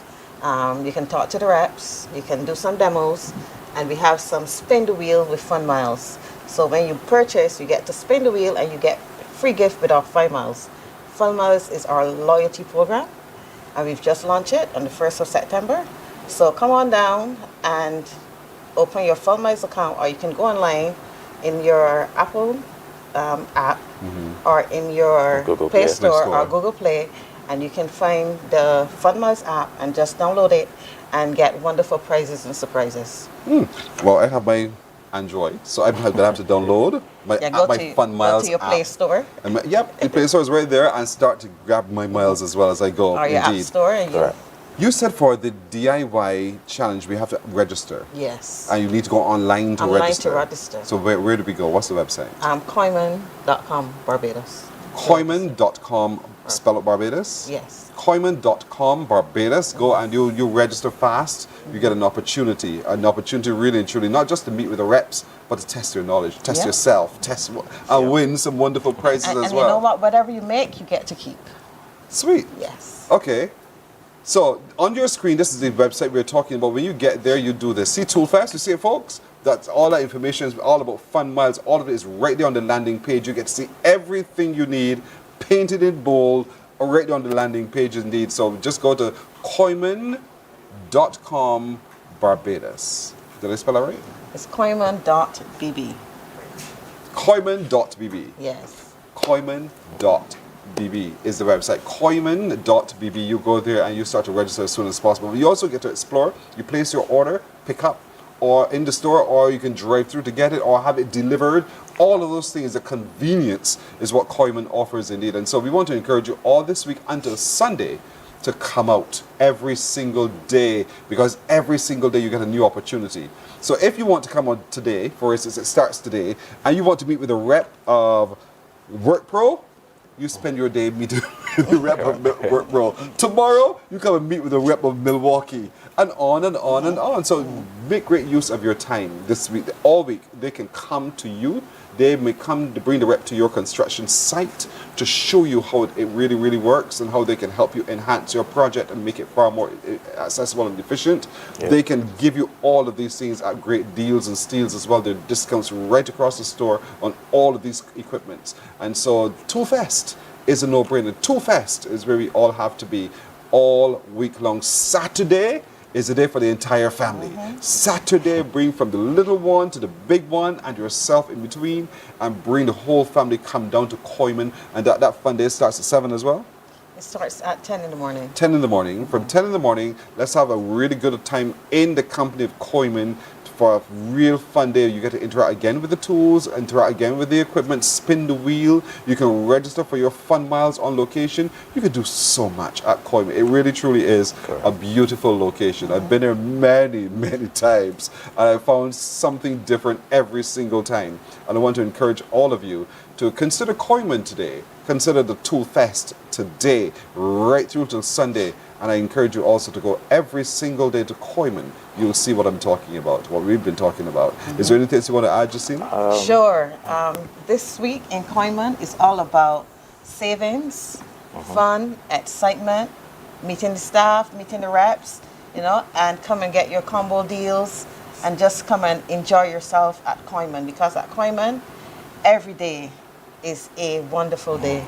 you can talk to the reps, you can do some demos, and we have some spin the wheel with fun miles. So when you purchase, you get to spin the wheel and you get free gift with our 5 miles. 5 miles is our loyalty program, and we've just launched it on the 1st of September. So come on down and open your 5 miles account, or you can go online in your Apple app or in your Google Play Store or Google Play, and you can find the Fun Miles app and just download it and get wonderful prizes and surprises. Well, I have my Android, so I'm going to have to download my Fun Miles go to your app. Play Store. And the Play Store is right there, and start to grab my miles as well as I go. Or your App Store. And you said for the DIY challenge, we have to register. Yes. And you need to go online to register. Online to register. So where do we go? What's the website? Kyman.com, Barbados. Kyman.com, spell it Barbados? Yes. Kyman.com, Barbados. Go and you register fast. You get an opportunity really and truly, not just to meet with the reps, but to test your knowledge, test yourself, and win some wonderful prizes as well. And you know what? Whatever you make, you get to keep. Sweet. Yes. Okay. So on your screen, this is the website we're talking about. When you get there, you do this. See Toolfest? You see it, folks? That's all that information is all about Fun Miles. All of it is right there on the landing page. You get to see everything you need, painted in bold, or right there on the landing page indeed. So just go to Kyman.com Barbados. Did I spell that right? It's Kyman.bb. Kyman.bb. Yes. Kyman.bb is the website. Kyman.bb. You go there and you start to register as soon as possible. You also get to explore. You place your order, pick up, or in the store, or you can drive through to get it, or have it delivered. All of those things, the convenience is what Kyman offers indeed. And so we want to encourage you all this week until Sunday to come out every single day, because every single day you get a new opportunity. So if you want to come out today, for instance, it starts today, and you want to meet with a rep of Work Pro, you spend your day meeting with the rep of Work Pro. Tomorrow, you come and meet with a rep of Milwaukee, and on and on and on. So make great use of your time this week. All week, they can come to you. They may come to bring the rep to your construction site to show you how it really, really works and how they can help you enhance your project and make it far more accessible and efficient. Yeah. They can give you all of these things at great deals and steals as well. There are discounts right across the store on all of these equipments. And so Toolfest is a no-brainer. Toolfest is where we all have to be all week long. Saturday is a day for the entire family. Saturday, bring from the little one to the big one and yourself in between, and bring the whole family, come down to Kyman. And that fun day starts at 7 as well? It starts at 10 in the morning. 10 in the morning. From 10 in the morning, let's have a really good time in the company of Kyman for a real fun day. You get to interact again with the tools, interact again with the equipment, spin the wheel. You can register for your Fun Miles on location. You can do so much at Kyman. It really truly is a beautiful location. I've been there many, many times, and I found something different every single time. And I want to encourage all of you to consider Kyman today. Consider the Toolfest today, right through till Sunday. And I encourage you also to go every single day to Kyman. You'll see what I'm talking about, what we've been talking about. Is there anything else you want to add, Justine? Sure. This week in Kyman is all about savings, fun, excitement, meeting the staff, meeting the reps, you know, and come and get your combo deals and just come and enjoy yourself at Kyman, because at Kyman, every day is a wonderful day.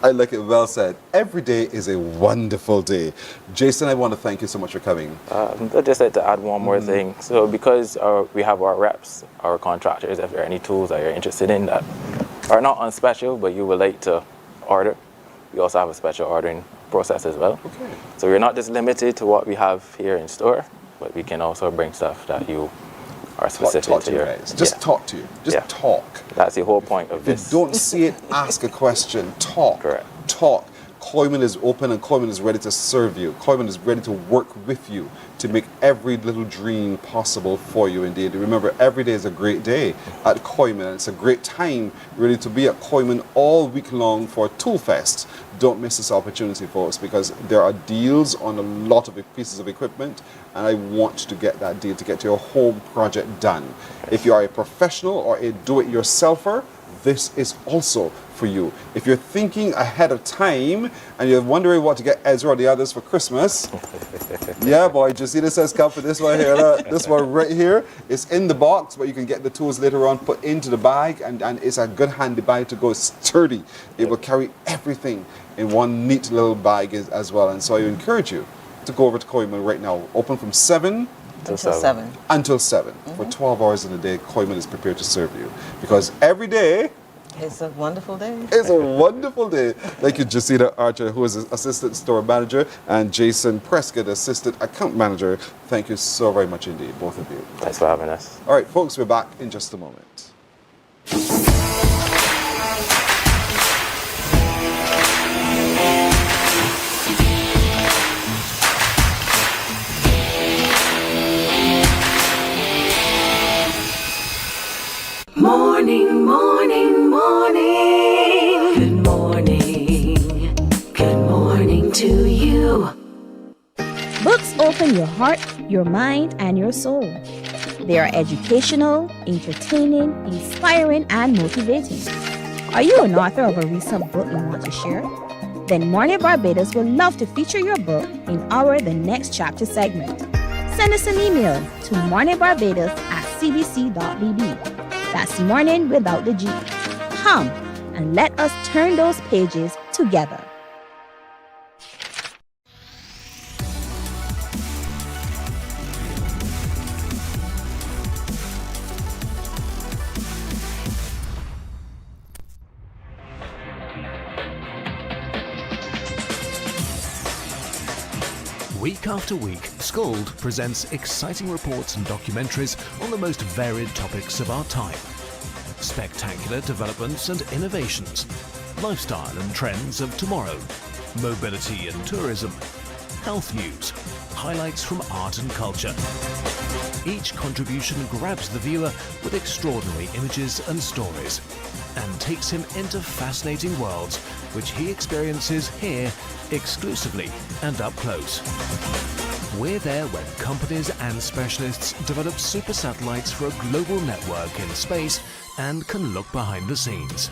I like it, well said. Every day is a wonderful day. Jason, I want to thank you so much for coming. I'd just like to add one more thing. So because we have our reps, our contractors, if there are any tools that you're interested in that are not on special, but you would like to order, we also have a special ordering process as well. Okay. So we're not just limited to what we have here in store, but we can also bring stuff that you are specific talk to you your... guys. Just talk to you. Just talk. That's the whole point of this. Don't see it, ask a question. Talk. Correct. Talk. Kyman is open and Kyman is ready to serve you. Kyman is ready to work with you to make every little dream possible for you indeed. Remember, every day is a great day at Kyman. It's a great time really to be at Kyman all week long for Toolfest. Don't miss this opportunity, folks, because there are deals on a lot of pieces of equipment, and I want to get that deal to get your home project done. If you are a professional or a do-it-yourselfer, this is also for you. If you're thinking ahead of time and you're wondering what to get Ezra or the others for Christmas, yeah, boy, Jacina says come for this one here. This one right here. It's in the box, but you can get the tools later on put into the bag, and it's a good handy bag to go. It's sturdy. It will carry everything in one neat little bag as well. And so I encourage you to go over to Kyman right now. Open from 7 until 7. Until 7. For 12 hours in a day, Kyman is prepared to serve you. Because every day, it's a wonderful day. It's a wonderful day. Thank you, Jacina Archer, who is Assistant Store Manager, and Jason Prescott, Assistant Account Manager. Thank you so very much indeed, both of you. Thanks for having us. All right, folks, we're back in just a moment. Morning, morning, morning. Good morning. Good morning to you. Books open your heart, your mind, and your soul. They are educational, entertaining, inspiring, and motivating. Are you an author of a recent book you want to share? Then Mornin Barbados would love to feature your book in our The Next Chapter segment. Send us an email to morninbarbados@cbc.bb. That's morning without the G. Come and let us turn those pages together. Week after week, Scold presents exciting reports and documentaries on the most varied topics of our time. Spectacular developments and innovations, lifestyle and trends of tomorrow, mobility and tourism, health news, highlights from art and culture. Each contribution grabs the viewer with extraordinary images and stories and takes him into fascinating worlds which he experiences here exclusively and up close. We're there when companies and specialists develop super satellites for a global network in space and can look behind the scenes.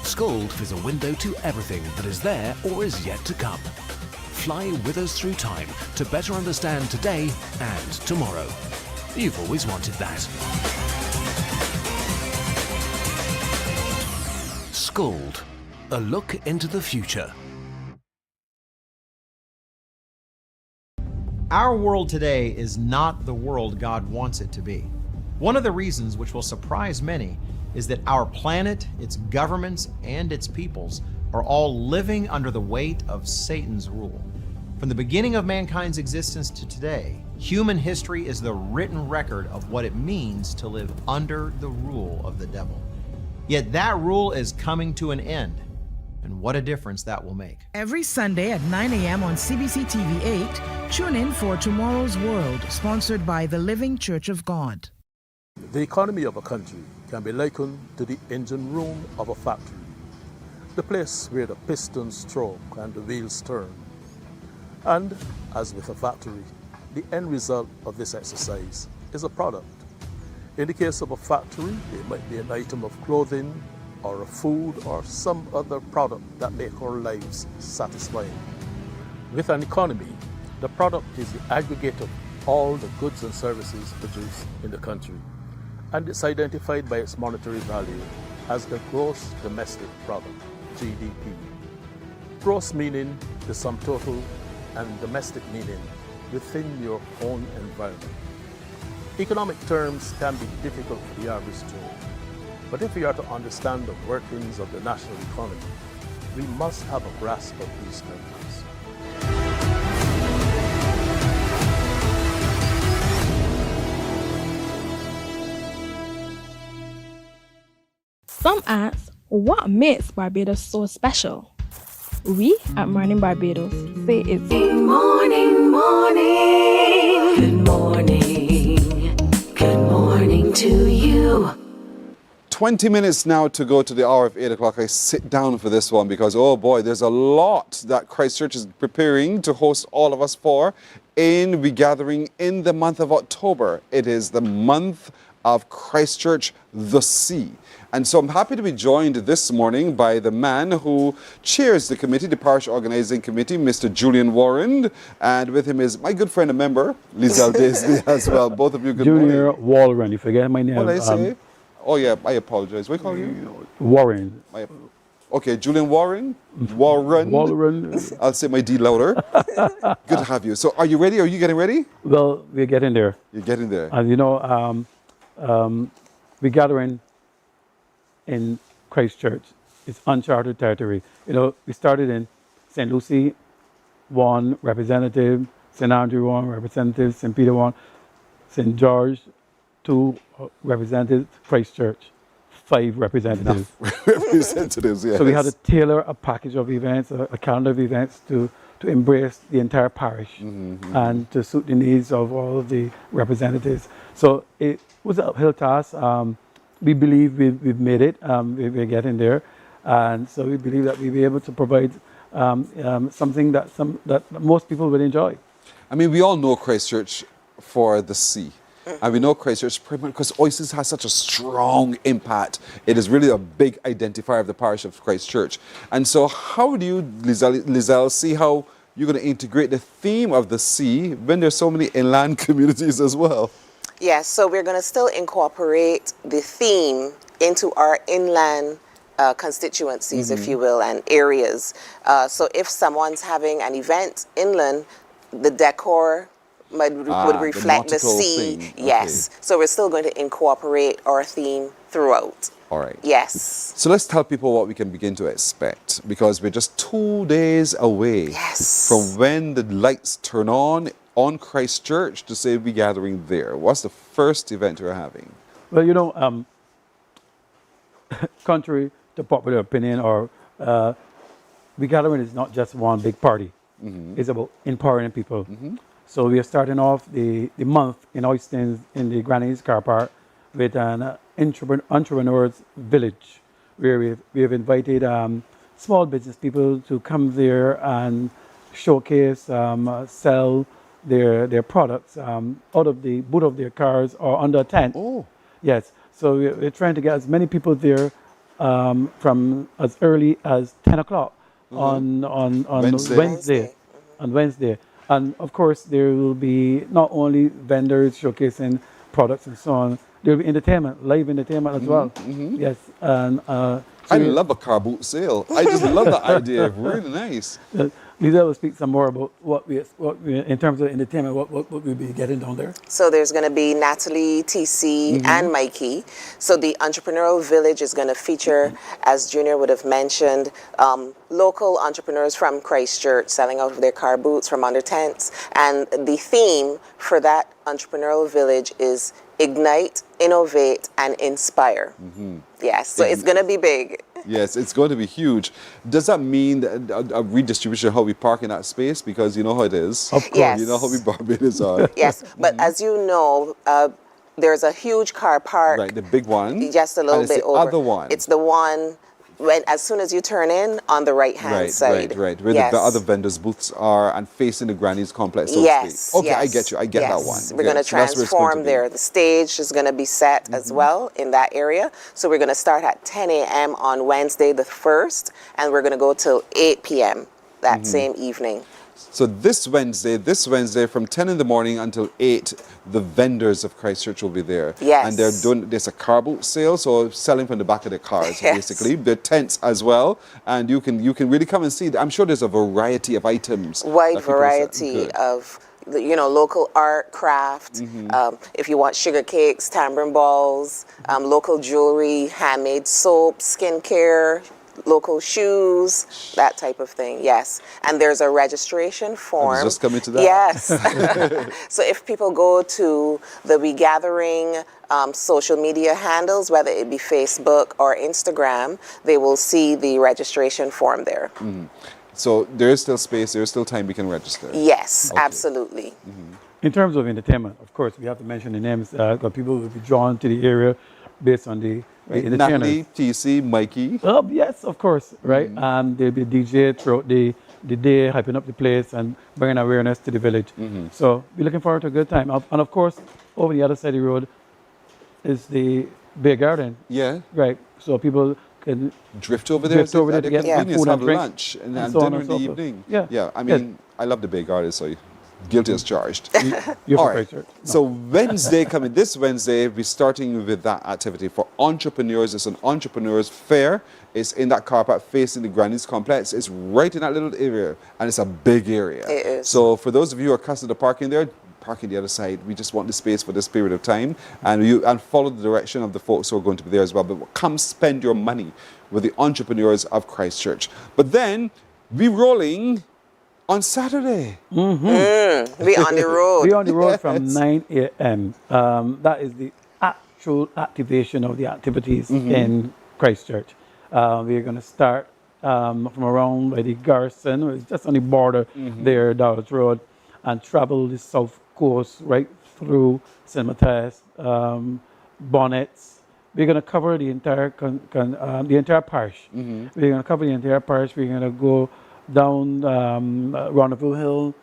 Scold is a window to everything that is there or is yet to come. Fly with us through time to better understand today and tomorrow. You've always wanted that. Scold, a look into the future. Our world today is not the world God wants it to be. One of the reasons, which will surprise many, is that our planet, its governments, and its peoples are all living under the weight of Satan's rule. From the beginning of mankind's existence to today, human history is the written record of what it means to live under the rule of the devil. Yet that rule is coming to an end. And what a difference that will make. Every Sunday at 9 a.m. on CBC TV 8, tune in for Tomorrow's World, sponsored by the Living Church of God. The economy of a country can be likened to the engine room of a factory, the place where the pistons stroke and the wheels turn. And, as with a factory, the end result of this exercise is a product. In the case of a factory, it might be an item of clothing, or a food or some other product that make our lives satisfying. With an economy, the product is the aggregate of all the goods and services produced in the country, and it's identified by its monetary value as the gross domestic product, GDP. Gross meaning the sum total, and domestic meaning within your own environment. Economic terms can be difficult for the average Joe, but if we are to understand the workings of the national economy, we must have a grasp of these terms. Some ask, what makes Barbados so special? We at Mornin Barbados say it's Morning, morning. Good morning. Good morning to you. 20 minutes now to go to the hour of 8 o'clock. I sit down for this one because, oh boy, there's a lot that Christchurch is preparing to host all of us for in Regathering in the month of October. It is the month of Christchurch, the Sea. And so I'm happy to be joined this morning by the man who chairs the committee, the parish organizing committee, Mr. Julian Warren. And with him is my good friend and member, Lizelle Daisley as well. Both of you, good morning. Junior Warren, you forget my name. What did I say? Oh yeah, I apologize. What do you call you? Warren. Okay, Julian Warren. Warren. I'll say my D louder. Good to have you. So are you ready? Are you getting ready? Well, we're getting there. You're getting there. And you know, we're gathering in Christchurch. It's uncharted territory. You know, we started in St. Lucie, 1 representative, St. Andrew, 1 representative, St. Peter, 1, St. George, 2 representatives, Christchurch, 5 representatives. Representatives, yes. So we had to tailor a package of events, a calendar of events to embrace the entire parish and to suit the needs of all of the representatives. So it was an uphill task. We believe we've made it. We're getting there. And so we believe that we'll be able to provide something that most people will enjoy. I mean, we all know Christchurch for the sea. And we know Christchurch because oysters has such a strong impact. It is really a big identifier of the parish of Christchurch. And so how do you, Lizelle, see how you're going to integrate the theme of the sea when there's so many inland communities as well? Yes, so we're going to still incorporate the theme into our inland constituencies, if you will, and areas. So if someone's having an event inland, the decor would reflect the sea. Thing. Yes. Okay. So we're still going to incorporate our theme throughout. All right. Yes. So let's tell people what we can begin to expect, because we're just 2 days away from when the lights turn on Christchurch to say we're gathering there. What's the first event we're having? Well, you know, contrary to popular opinion, or Regathering is not just one big party. It's about empowering people. So we are starting off the month in Oystins in the Granny's Car Park with an entrepreneurs village, where we have invited small business people to come there and showcase, sell their products out of the boot of their cars or under a tent. Oh. Yes. So we're trying to get as many people there from as early as 10 o'clock on Wednesday. On Wednesday. And of course, there will be not only vendors showcasing products and so on, there will be entertainment, live entertainment as well. Yes. And I love a car boot sale. I just love the idea. Really nice. Lisa will speak some more about what we in terms of entertainment, what we'll be getting down there. So there's going to be Natalie, TC, and Mikey. So the entrepreneurial village is going to feature, as Junior would have mentioned, local entrepreneurs from Christchurch selling out of their car boots from under tents. And the theme for that entrepreneurial village is Ignite, Innovate, and Inspire. Yes, so it's going to be big. Yes, it's going to be huge. Does that mean a redistribution of how we park in that space? Because you know how it is. Of course. Yes. You know how we Barbados are. Yes, but as you know, there's a huge car park. Right, the big one. Just a little bit the over. Other one. It's the one as soon as you turn in on the right-hand side. Right. Where yes. the other vendors' booths are and facing the Granny's complex, so yes. to speak. Okay, yes. I get you. I get that one. We're going to So that's where it's going transform to be. there. The stage is going to be set as well in that area. So we're going to start at 10 a.m. on Wednesday the 1st, and we're going to go till 8 p.m. that same evening. So this Wednesday from 10 in the morning until 8, the vendors of Christchurch will be there. Yes. And there's a car boot sale, so selling from the back of the cars, basically. There are tents as well, and you can really come and see. I'm sure there's a variety of items. Wide variety of, local art, craft. If you want sugar cakes, tambourine balls, local jewelry, handmade soap, skincare, local shoes, that type of thing, yes. And there's a registration form. I was just coming to that. Yes. So if people go to the Regathering social media handles, whether it be Facebook or Instagram, they will see the registration form there. So there is still space, there is still time we can register. Yes, absolutely. In terms of entertainment, of course, we have to mention the names because people will be drawn to the area based on the Natalie, TC, Mikey. Yes, of course, right? There'll be a DJ throughout the day, hyping up the place and bringing awareness to the village. So we're looking forward to a good time. And of course, over the other side of the road is the beer garden. Yeah. Right. So people can drift over there to get food have and drink, lunch and so on dinner and in so the forth. evening. Yeah. I mean, I love the beer garden, so guilty as charged. You're All from right. Christchurch. No. So this Wednesday, we're starting with that activity for entrepreneurs. It's an entrepreneurs fair. It's in that car park facing the Granny's complex. It's right in that little area, and it's a big area. It is. So for those of you who are accustomed to parking there, parking the other side. We just want the space for this period of time, and follow the direction of the folks who are going to be there as well. But come spend your money with the entrepreneurs of Christchurch. But then we rolling on Saturday. We on the road. We're on the road from 9 a.m. That is the actual activation of the activities in Christchurch. We're going to start from around by the Garrison, it's just on the border there, Dowles Road, and travel the south coast right through St. Matthias, Bonnets. We're going to cover the entire parish. We're going to cover the entire parish. We're going to go down Rendezvous Hill.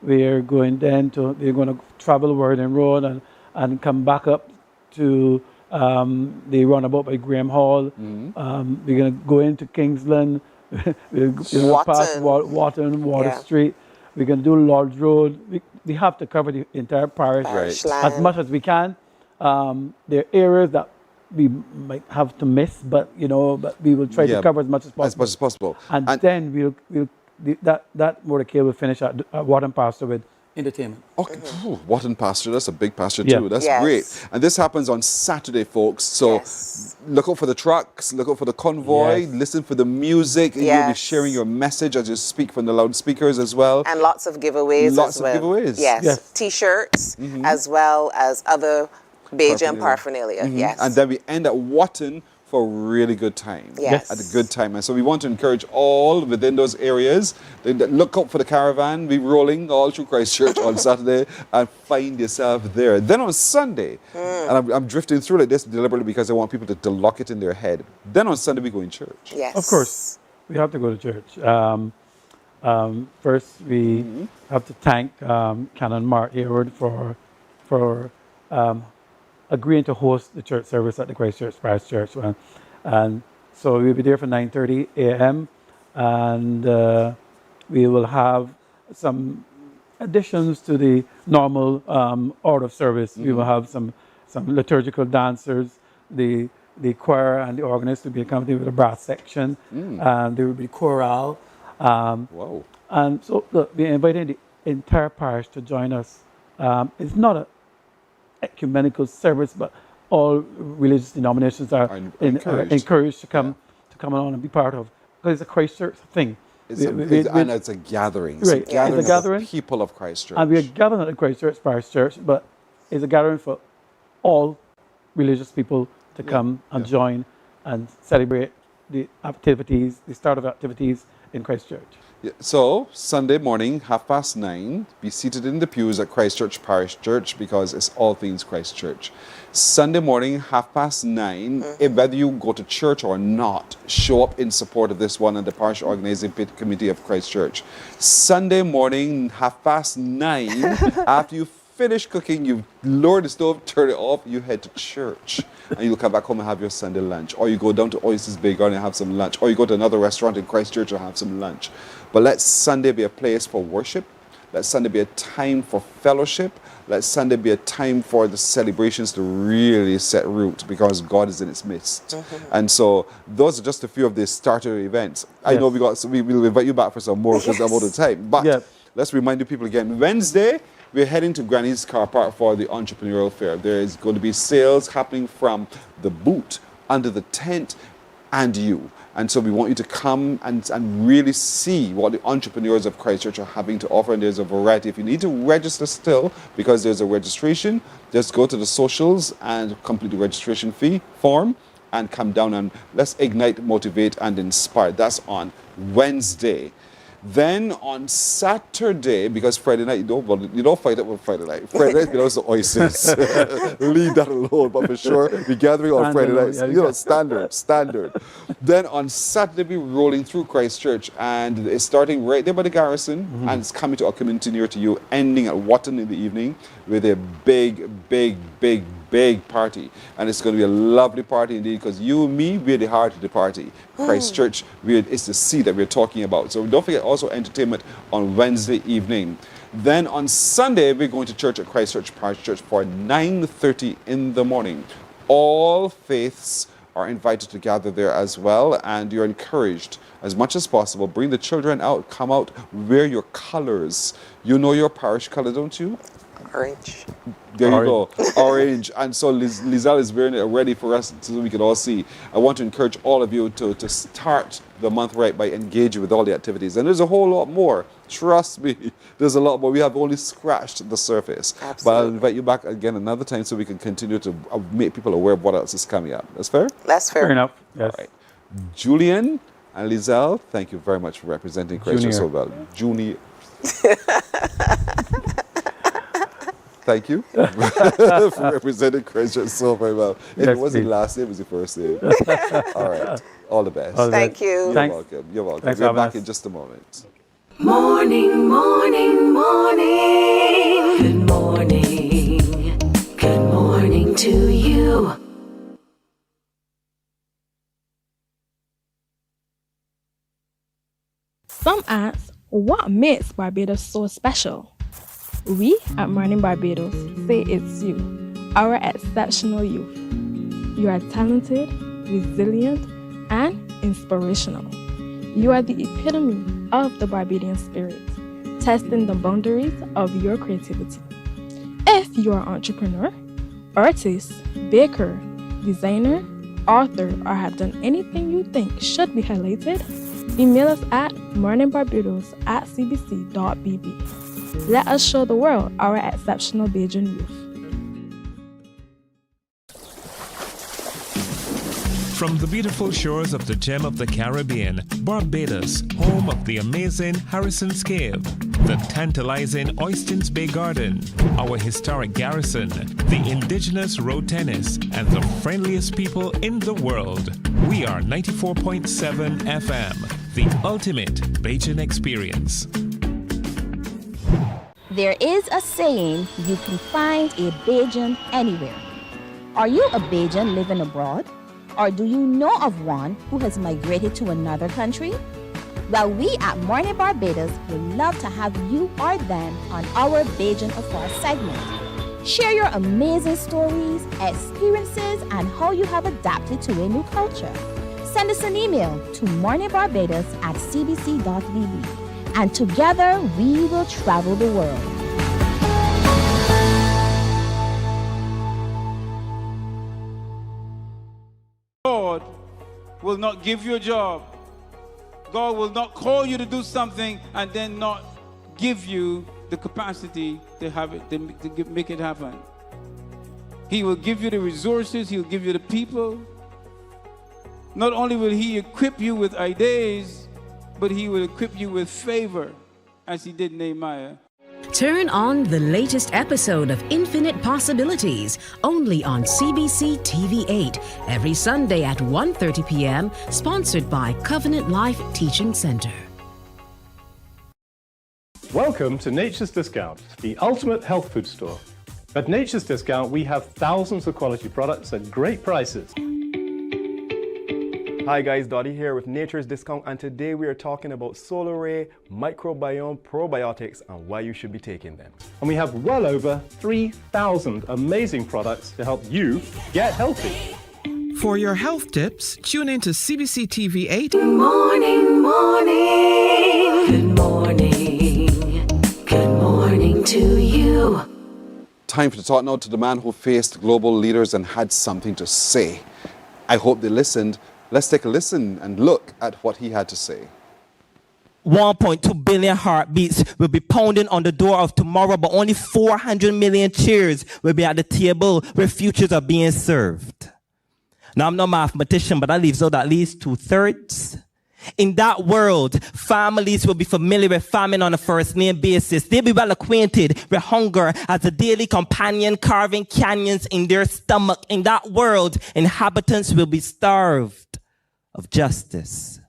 We're going to travel Worden Road and come back up to the roundabout by Graham Hall. We're going to go into Kingsland. We're going to pass Water Street. We're going to do Lord's Road. We have to cover the entire parish as much as we can. There are areas that we might have to miss, but we will try to cover as much as possible. As much as possible. And then that motorcade will finish at Wharton Pasture with entertainment. Okay. Wharton Pasture, that's a big pasture too. That's great. And this happens on Saturday, folks. So look out for the trucks, look out for the convoy, listen for the music. You'll be sharing your message as you speak from the loudspeakers as well. And lots of giveaways Lots as well. of giveaways. Yes. T-shirts as well as other Bajan paraphernalia. Yes. And then we end at Wharton for a really good time. Yes. At a good time. And so we want to encourage all within those areas. Look out for the caravan. We're rolling all through Christchurch on Saturday and find yourself there. Then on Sunday, and I'm drifting through like this deliberately because I want people to lock it in their head. Then on Sunday we go in church. Yes. Of course, we have to go to church. First, we have to thank Canon Mark Hayward for agreeing to host the church service at the Christchurch Parish Church. And so we'll be there for 9:30 a.m. and we will have some additions to the normal order of service. We will have some liturgical dancers, the choir and the organist will be accompanied with a brass section, and there will be chorale. And so look, we're inviting the entire parish to join us. It's not an ecumenical service, but all religious denominations are encouraged to come along and be part of, because it's a Christchurch thing. And it's a gathering. Right. It's a It's a gathering. of the people of Christchurch. And we are gathering at the Christchurch Parish Church, but it's a gathering for all religious people to come and join and celebrate the activities, the start of activities in Christchurch. Yeah, so, Sunday morning, 9:30, be seated in the pews at Christchurch Parish Church because it's all things Christchurch. Sunday morning, 9:30, whether you go to church or not, show up in support of this one and the Parish Organizing Committee of Christchurch. Sunday morning, 9:30, after you finish cooking, you lower the stove, turn it off, you head to church. And you'll come back home and have your Sunday lunch. Or you go down to Oysters Bay Garden and have some lunch. Or you go to another restaurant in Christchurch and have some lunch. But let Sunday be a place for worship. Let Sunday be a time for fellowship. Let Sunday be a time for the celebrations to really set root because God is in its midst. And so those are just a few of the starter events. I know we will invite you back for some more because I'm out of time. But let's remind you people again, Wednesday, we're heading to Granny's Car Park for the Entrepreneurial Fair. There is going to be sales happening from the booth, under the tent, and you. And so we want you to come and really see what the entrepreneurs of Christchurch are having to offer. And there's a variety. If you need to register still, because there's a registration, just go to the socials and complete the registration fee form and come down and let's ignite, motivate, and inspire. That's on Wednesday. Then on Saturday, because Friday night, you don't fight up on Friday night. Friday night belongs to oysters. Leave that alone. But for sure, we're gathering on Friday nights. Standard. Then on Saturday, we're rolling through Christchurch. And it's starting right there by the garrison. And it's coming to a community near to you, ending at Watton in the evening with a big party. And it's going to be a lovely party indeed because you and me, we're the heart of the party. Christchurch, it's the sea that we're talking about. So don't forget also entertainment on Wednesday evening. Then on Sunday, we're going to church at Christchurch Parish Church for 9:30 in the morning. All faiths are invited to gather there as well, and you're encouraged as much as possible. Bring the children out, come out, wear your colors. You know your parish color, don't you? Orange. There you go, orange. And so Lizelle is wearing it ready for us so we can all see. I want to encourage all of you to start the month right by engaging with all the activities. And there's a whole lot more. Trust me, there's a lot more. We have only scratched the surface. Absolutely. But I'll invite you back again another time so we can continue to make people aware of what else is coming up. That's fair? That's fair. Fair enough. Yes. All right. Julian and Lizelle, thank you very much for representing Christchurch so well. Junior. Thank you for representing Christchurch so very well. It wasn't the last name, it was the first name. All right. All the best. Thank you. You're welcome. You're welcome. Thanks, we're back in just a moment. Morning, morning, morning. Good morning. Good morning to you. Some ask, what makes Barbados so special? We at Mornin Barbados say it's you, our exceptional youth. You are talented, resilient, and inspirational. You are the epitome of the Barbadian spirit, testing the boundaries of your creativity. If you are an entrepreneur, artist, baker, designer, author, or have done anything you think should be highlighted, email us at morninbarbados@cbc.bb. Let us show the world our exceptional Bajan youth. From the beautiful shores of the gem of the Caribbean, Barbados, home of the amazing Harrison's Cave, the tantalizing Oysters Bay Garden, our historic garrison, the indigenous road tennis, and the friendliest people in the world. We are 94.7 FM, the ultimate Bajan experience. There is a saying, you can find a Bajan anywhere. Are you a Bajan living abroad? Or do you know of one who has migrated to another country? Well, we at Mornin Barbados would love to have you or them on our Bajan Afar segment. Share your amazing stories, experiences, and how you have adapted to a new culture. Send us an email to morninbarbados@cbc.bb. And together we will travel the world. God will not give you a job. God will not call you to do something and then not give you the capacity to have it, to make it happen. He will give you the resources, He'll give you the people. Not only will He equip you with ideas, but he will equip you with favor, as he did Nehemiah. Turn on the latest episode of Infinite Possibilities, only on CBC TV8, every Sunday at 1:30 p.m., sponsored by Covenant Life Teaching Center. Welcome to Nature's Discount, the ultimate health food store. At Nature's Discount, we have thousands of quality products at great prices. Hi guys, Dottie here with Nature's Discount, and today we are talking about Solar Ray Microbiome Probiotics and why you should be taking them. And we have well over 3,000 amazing products to help you get healthy. For your health tips, tune in to CBC TV8. Morning, morning. Good morning. Good morning to you. Time to talk now to the man who faced global leaders and had something to say. I hope they listened. Let's take a listen and look at what he had to say. 1.2 billion heartbeats will be pounding on the door of tomorrow, but only 400 million chairs will be at the table where futures are being served. Now, I'm no mathematician, but that leaves out at least 2/3. In that world, families will be familiar with famine on a first-name basis. They'll be well acquainted with hunger as a daily companion, carving canyons in their stomach. In that world, inhabitants will be starved of justice.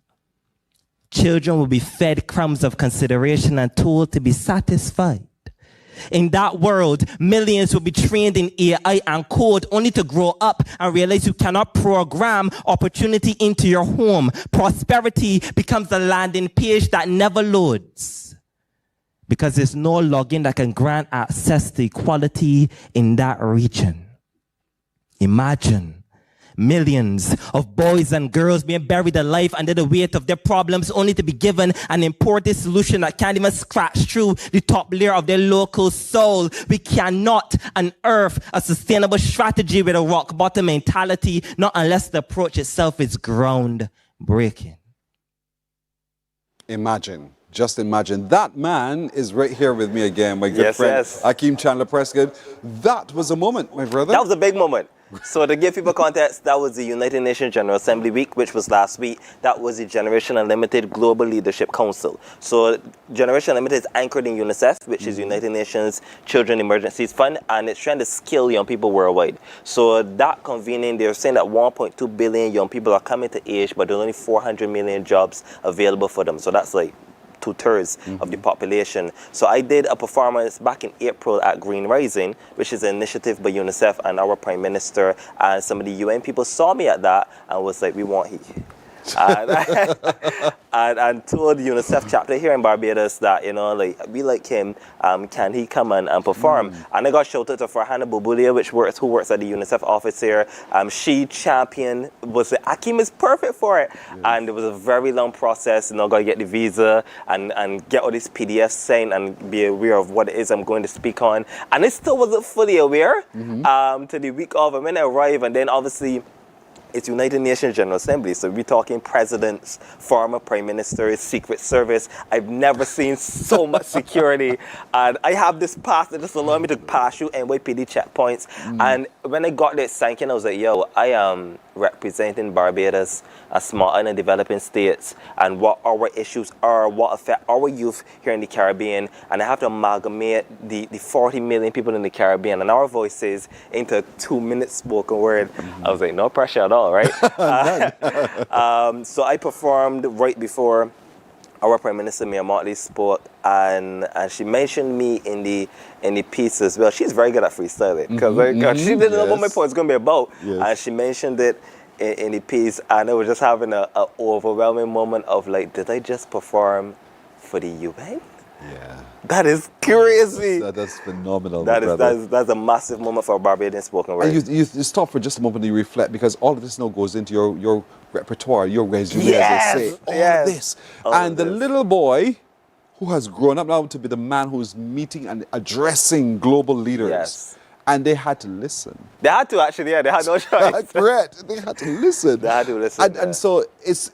Children will be fed crumbs of consideration and told to be satisfied. In that world, millions will be trained in AI and code only to grow up and realize you cannot program opportunity into your home. Prosperity becomes a landing page that never loads because there's no login that can grant access to equality in that region. Imagine millions of boys and girls being buried alive under the weight of their problems only to be given an imported solution that can't even scratch through the top layer of their local soul. We cannot unearth a sustainable strategy with a rock bottom mentality, not unless the approach itself is groundbreaking. Imagine. Just imagine. That man is right here with me again, my good friend, Akeem Chandler Prescott. That was a moment, my brother. That was a big moment. So to give people context, that was the United Nations General Assembly Week, which was last week. That was the Generation Unlimited Global Leadership Council. So Generation Unlimited is anchored in UNICEF, which is United Nations Children Emergencies Fund, and it's trying to skill young people worldwide. So that convening, they're saying that 1.2 billion young people are coming to age, but there's only 400 million jobs available for them. So that's like 2/3 of the population. So I did a performance back in April at Green Rising, which is an initiative by UNICEF, and our Prime Minister and some of the UN people saw me at that and was like, we want he. And told the UNICEF chapter here in Barbados that, you know, like, we like him, can he come and perform? And I got shouted to Farhana Bubulia, who works at the UNICEF office here. She championed, was like, Akeem is perfect for it. Yes. And it was a very long process, you know, got to get the visa and get all these PDFs signed and be aware of what it is I'm going to speak on. And I still wasn't fully aware to the week of. And when I arrived, and then obviously, it's United Nations General Assembly, so we're talking presidents, former prime ministers, Secret Service. I've never seen so much security. And I have this pass that just allows me to pass through NYPD checkpoints. And when I got this sanction, I was like, yo, I am representing Barbados, a small island developing states, and what our issues are, what affect our youth here in the Caribbean. And I have to amalgamate the 40 million people in the Caribbean and our voices into 2 minutes spoken word. I was like, no pressure at all, right? So I performed right before our Prime Minister, Mia Motley, spoke, and she mentioned me in the piece as well. She's very good at freestyling, because she didn't know what my point was going to be about, and she mentioned it in the piece, and I was just having an overwhelming moment of like, did I just perform for the UN? Yeah. That is crazy. That's phenomenal. That's a massive moment for a Barbadian spoken word. And you stop for just a moment and you reflect, because all of this now goes into your repertoire, your resume, as they say. All of this. And the little boy who has grown up now to be the man who's meeting and addressing global leaders. Yes. And they had to listen. They had to, actually, yeah. They had no choice. Correct. They had to listen. They had to listen. And so it's,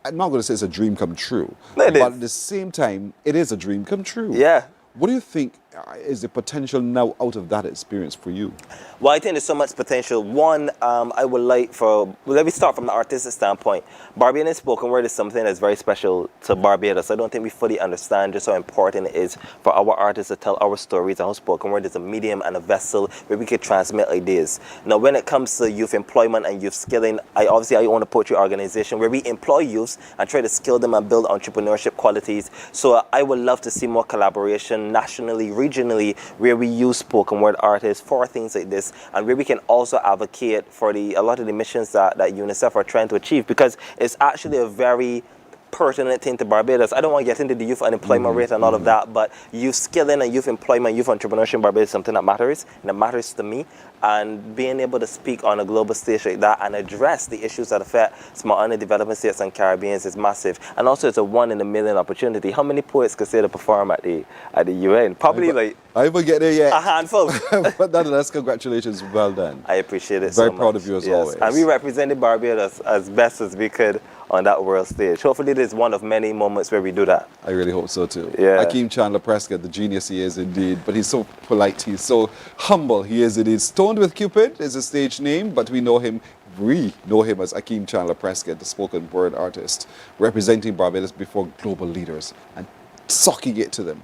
I'm not going to say it's a dream come true. No, it but is. at the same time, it is a dream come true. Yeah. What do you think, is the potential now out of that experience for you? Well, I think there's so much potential. One, I would like let me start from the artistic standpoint. Barbadian spoken word is something that's very special to Barbados. I don't think we fully understand just how important it is for our artists to tell our stories, and how spoken word is a medium and a vessel where we could transmit ideas. Now, when it comes to youth employment and youth skilling, I own a poetry organization where we employ youths and try to skill them and build entrepreneurship qualities. So I would love to see more collaboration nationally, regionally, where we use spoken word artists for things like this, and where we can also advocate for a lot of the missions that UNICEF are trying to achieve, because it's actually a very pertinent thing to Barbados. I don't want to get into the youth unemployment rate and all of that, but youth skilling and youth employment, youth entrepreneurship in Barbados is something that matters, and it matters to me. And being able to speak on a global stage like that and address the issues that affect small and developing states and Caribbeans is massive. And also it's a 1 in a million opportunity. How many poets could say to perform at the UN? Probably I haven't get there yet. A handful. But nonetheless, congratulations, well done. I appreciate it. Very so proud much. of you as Yes. always. And we represented Barbados as best as we could on that world stage. Hopefully this is one of many moments where we do that. I really hope so too. Yeah. Akeem Chandler Prescott, the genius he is indeed, but he's so polite, he's so humble, he is indeed. Stoned with Cupid is his stage name, but we know him as Akeem Chandler Prescott, the spoken word artist, representing Barbados before global leaders and sucking it to them.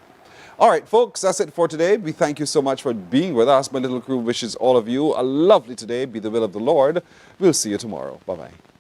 All right, folks, that's it for today. We thank you so much for being with us. My little crew wishes all of you a lovely today. Be the will of the Lord. We'll see you tomorrow. Bye-bye.